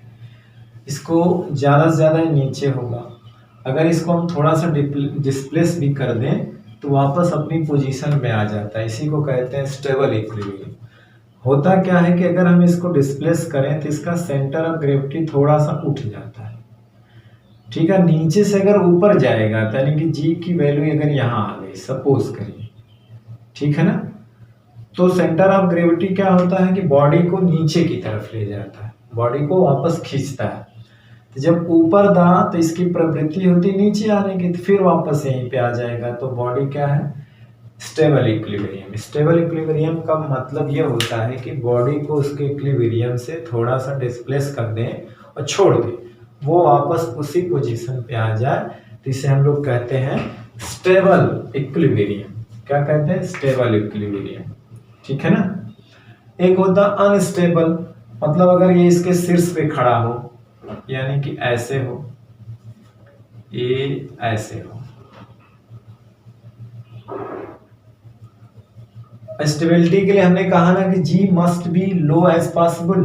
[SPEAKER 1] इसको ज्यादा से ज्यादा नीचे होगा। अगर इसको हम थोड़ा सा डिस्प्लेस भी कर दें तो वापस अपनी पोजीशन में आ जाता है, इसी को कहते हैं स्टेबल इक्विलिब्रियम। होता क्या है कि अगर हम इसको डिस्प्लेस करें तो इसका सेंटर ऑफ ग्रेविटी थोड़ा सा उठ जाता है। ठीक है, नीचे से अगर ऊपर जाएगा तो यानी कि जी की वैल्यू अगर यहाँ आ गई, सपोज करिए, ठीक है ना, तो सेंटर ऑफ ग्रेविटी क्या होता है कि बॉडी को नीचे की तरफ ले जाता है, बॉडी को वापस खींचता है। तो जब ऊपर दा तो इसकी प्रवृत्ति होती नीचे आने की, तो फिर वापस यहीं पे आ जाएगा। तो बॉडी क्या है, स्टेबल इक्विलिब्रियम। स्टेबल इक्विलिब्रियम का मतलब ये होता है कि बॉडी को उसके इक्विलिब्रियम से थोड़ा सा डिस्प्लेस कर दें और छोड़ दें, वो वापस उसी पोजीशन पे आ जाए, तो इसे हम लोग कहते हैं स्टेबल इक्विलिब्रियम। क्या कहते हैं, स्टेबल इक्विलिब्रियम। ठीक है ना। एक होता अनस्टेबल, मतलब अगर ये इसके शीर्ष पे खड़ा हो, यानी कि ऐसे हो, ये ऐसे हो, स्टेबिलिटी के लिए हमने कहा ना कि G must be low as possible,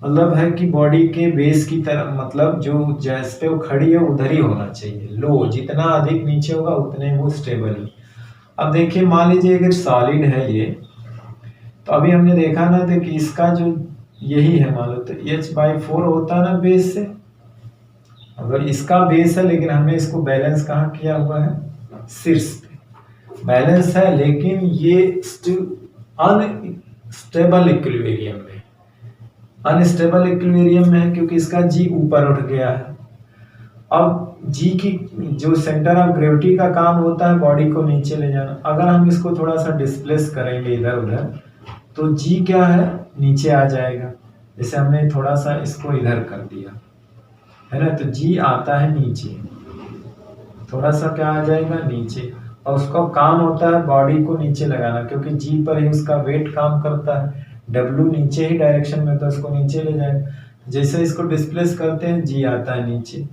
[SPEAKER 1] मतलब है कि बॉडी के बेस की तरफ, मतलब जो जैस पे वो खड़ी है उधर ही होना चाहिए। लो जितना अधिक नीचे होगा उतने वो स्टेबल है। अब देखिए मान लीजिए अगर सॉलिड है ये, तो अभी हमने देखा ना था कि इसका जो यही है मान लो, तो H/4 होता है ना बेस से। अगर इसका बेस है लेकिन हमने इसको बैलेंस कहाँ किया हुआ है, शीर्ष पे बैलेंस है, लेकिन ये अनस्टेबल इक्विलिब्रियम में, अनस्टेबल इक्विलिब्रियम में है क्योंकि इसका जी ऊपर उठ गया है। अब जी की जो सेंटर ऑफ ग्रेविटी का काम होता है बॉडी को नीचे ले जाना। अगर हम इसको थोड़ा सा डिस्प्लेस करेंगे इधर उधर, तो जी क्या है, नीचे आ जाएगा। जैसे हमने थोड़ा सा इसको इधर कर दिया है ना, तो जी आता है नीचे, थोड़ा सा क्या आ जाएगा, नीचे। और उसका काम होता है बॉडी को नीचे लगाना, क्योंकि जी पर ही उसका वेट काम करता है। डब्ल्यू नीचे ही डायरेक्शन में, तो उसको नीचे ले जाएगा। जैसे इसको डिस्प्लेस करते हैं जी आता है नीचे,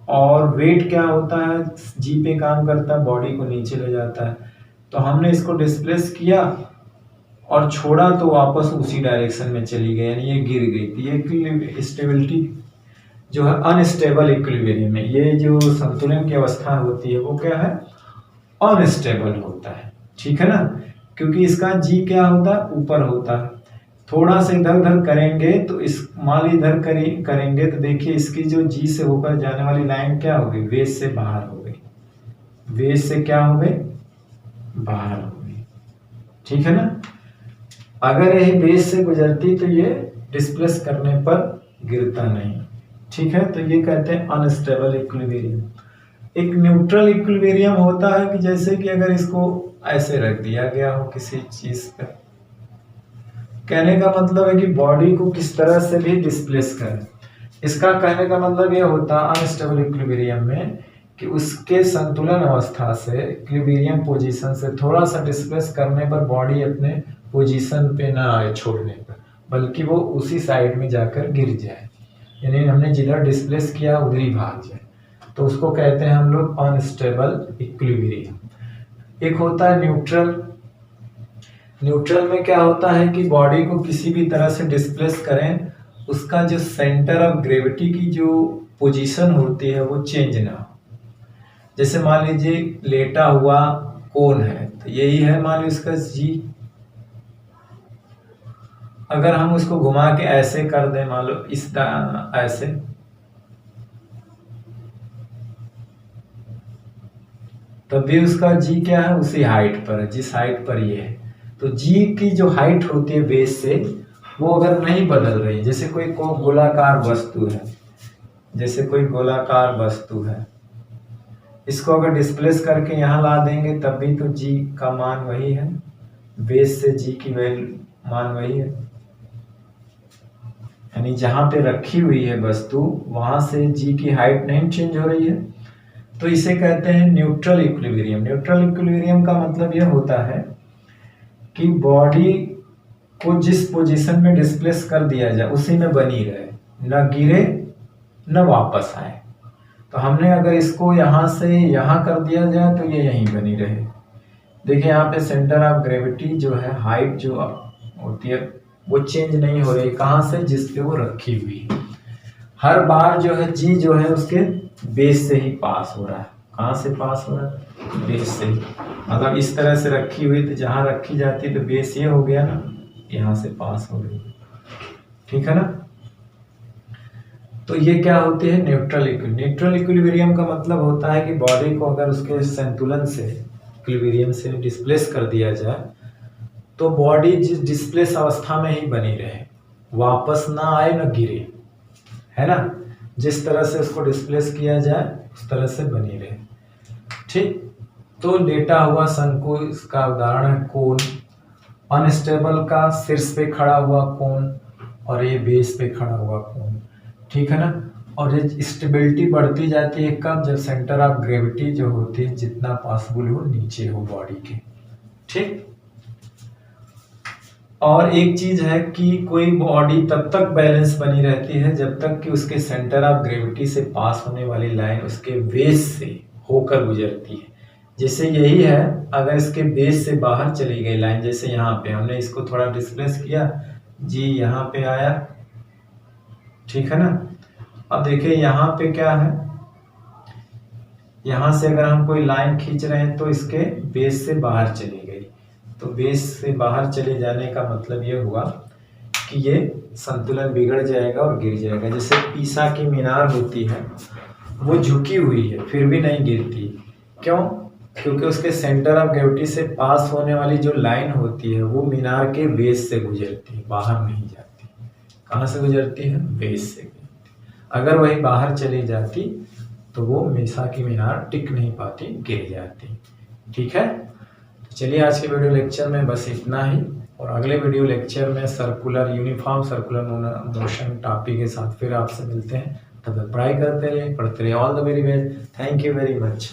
[SPEAKER 1] और वेट क्या होता है, जी पे काम करता है, बॉडी को नीचे ले जाता है। तो हमने इसको डिस्प्लेस किया और छोड़ा तो वापस उसी डायरेक्शन में चली गई, यानी ये गिर गई थी। ये स्टेबिलिटी जो है अनस्टेबल इक्विलिब्रियम में, ये जो संतुलन की अवस्था होती है वो क्या है, अनस्टेबल होता है। ठीक है ना, क्योंकि इसका जी क्या होता है, ऊपर होता है। थोड़ा सा इधर उधर करेंगे तो इस मान इधर करेंगे तो देखिए इसकी जो जी से होकर जाने वाली लाइन क्या हो गई, बेस से बाहर हो गई, बेस से क्या हो गई, बाहर हो गई। ठीक है ना, अगर यही बेस से गुजरती तो ये डिस्प्लेस करने पर गिरता नहीं। ठीक है, तो ये कहते हैं अनस्टेबल इक्विलिब्रियम। एक न्यूट्रल इक्विलिब्रियम होता है कि जैसे कि अगर इसको ऐसे रख दिया गया हो किसी चीज पर, कहने का मतलब है कि बॉडी को किस तरह से भी डिस्प्लेस करें। इसका कहने का मतलब यह होता है अनस्टेबल इक्विलिब्रियम में कि उसके संतुलन अवस्था से, इक्विलिब्रियम पोजीशन से थोड़ा सा डिस्प्लेस करने पर बॉडी अपने पोजीशन पे ना आए छोड़ने पर, बल्कि वो उसी साइड में जाकर गिर जाए, यानी हमने जिधर डिस्प्लेस किया उधर ही भाग जाए, तो उसको कहते हैं हम लोग अनस्टेबल इक्विलिब्रियम। एक होता है न्यूट्रल। न्यूट्रल में क्या होता है कि बॉडी को किसी भी तरह से डिस्प्लेस करें, उसका जो सेंटर ऑफ ग्रेविटी की जो पोजीशन होती है वो चेंज ना हो। जैसे मान लीजिए लेटा हुआ कोन है, तो यही है मान लीजिए इसका जी। अगर हम उसको घुमा के ऐसे कर दें, मान लो इस ऐसे, तब भी उसका जी क्या है, उसी हाइट पर है जिस हाइट पर ये है। तो जी की जो हाइट होती है बेस से, वो अगर नहीं बदल रही, जैसे कोई गोलाकार वस्तु है, जैसे कोई गोलाकार वस्तु है, इसको अगर डिस्प्लेस करके यहाँ ला देंगे तब भी तो जी का मान वही है, बेस से जी की वैल्यू मान वही है, यानी जहां पे रखी हुई है वस्तु वहां से जी की हाइट नहीं चेंज हो रही है। तो इसे कहते हैं न्यूट्रल इक्विलिब्रियम। न्यूट्रल इक्विलिब्रियम का मतलब यह होता है कि बॉडी को जिस पोजीशन में डिस्प्लेस कर दिया जाए उसी में बनी रहे, न गिरे न वापस आए। तो हमने अगर इसको यहाँ से यहाँ कर दिया जाए तो ये यहीं बनी रहे। देखिए यहाँ पे सेंटर ऑफ ग्रेविटी जो है, हाइट जो होती है वो चेंज नहीं हो रही, कहाँ से, जिस पे वो रखी हुई है। हर बार जो है जी जो है उसके बेस से ही पास हो रहा है। कहाँ से पास हो रहा है, बेस से ही। मतलब इस तरह से रखी हुई, तो जहाँ रखी जाती है तो बेस ये हो गया ना, यहाँ से पास हो रही है। ठीक है ना, तो ये क्या होती है, न्यूट्रल इक्विलिब्रियम। न्यूट्रल इक्विलिब्रियम का मतलब होता है कि बॉडी को अगर उसके संतुलन से, इक्विलिब्रियम से डिस्प्लेस कर दिया जाए तो बॉडी जिस डिस्प्लेस अवस्था में ही बनी रहे, वापस ना आए न गिरे, है ना। जिस तरह से उसको डिस्प्लेस किया जाए उस तरह से बनी रहे। ठीक, तो लेटा हुआ शंकु इसका उदाहरण है कोन, अनस्टेबल का शीर्ष पे खड़ा हुआ कोन, और ये बेस पे खड़ा हुआ कोन। ठीक है ना, और ये स्टेबिलिटी बढ़ती जाती है कब, जब सेंटर ऑफ ग्रेविटी जो होती है जितना पॉसिबल हो नीचे हो बॉडी के। ठीक, और एक चीज है कि कोई बॉडी तब तक बैलेंस बनी रहती है जब तक कि उसके सेंटर ऑफ ग्रेविटी से पास होने वाली लाइन उसके बेस से होकर गुजरती है। जैसे यही है, अगर इसके बेस से बाहर चली गई लाइन, जैसे यहाँ पे हमने इसको थोड़ा डिस्प्लेस किया जी, यहाँ पे आया, ठीक है ना। अब देखिए यहाँ पे क्या है, यहाँ से अगर हम कोई लाइन खींच रहे हैं तो इसके बेस से बाहर चली गई, तो बेस से बाहर चले जाने का मतलब ये हुआ कि ये संतुलन बिगड़ जाएगा और गिर जाएगा। जैसे पीसा की मीनार होती है, वो झुकी हुई है फिर भी नहीं गिरती, क्यों? क्योंकि उसके सेंटर ऑफ ग्रेविटी से पास होने वाली जो लाइन होती है वो मीनार के बेस से गुजरती है, बाहर नहीं जाती। कहाँ से गुजरती है? बेस से। अगर वही बाहर चली जाती तो वो मीसा की मीनार टिक नहीं पाती, गिर जाती। ठीक है, तो चलिए आज के वीडियो लेक्चर में बस इतना ही, और अगले वीडियो लेक्चर में circular uniform circular motion topic के साथ फिर आपसे मिलते हैं। तब तक पढ़ाई करते रहिए, पढ़ते रहिए। All the very best, thank you very much.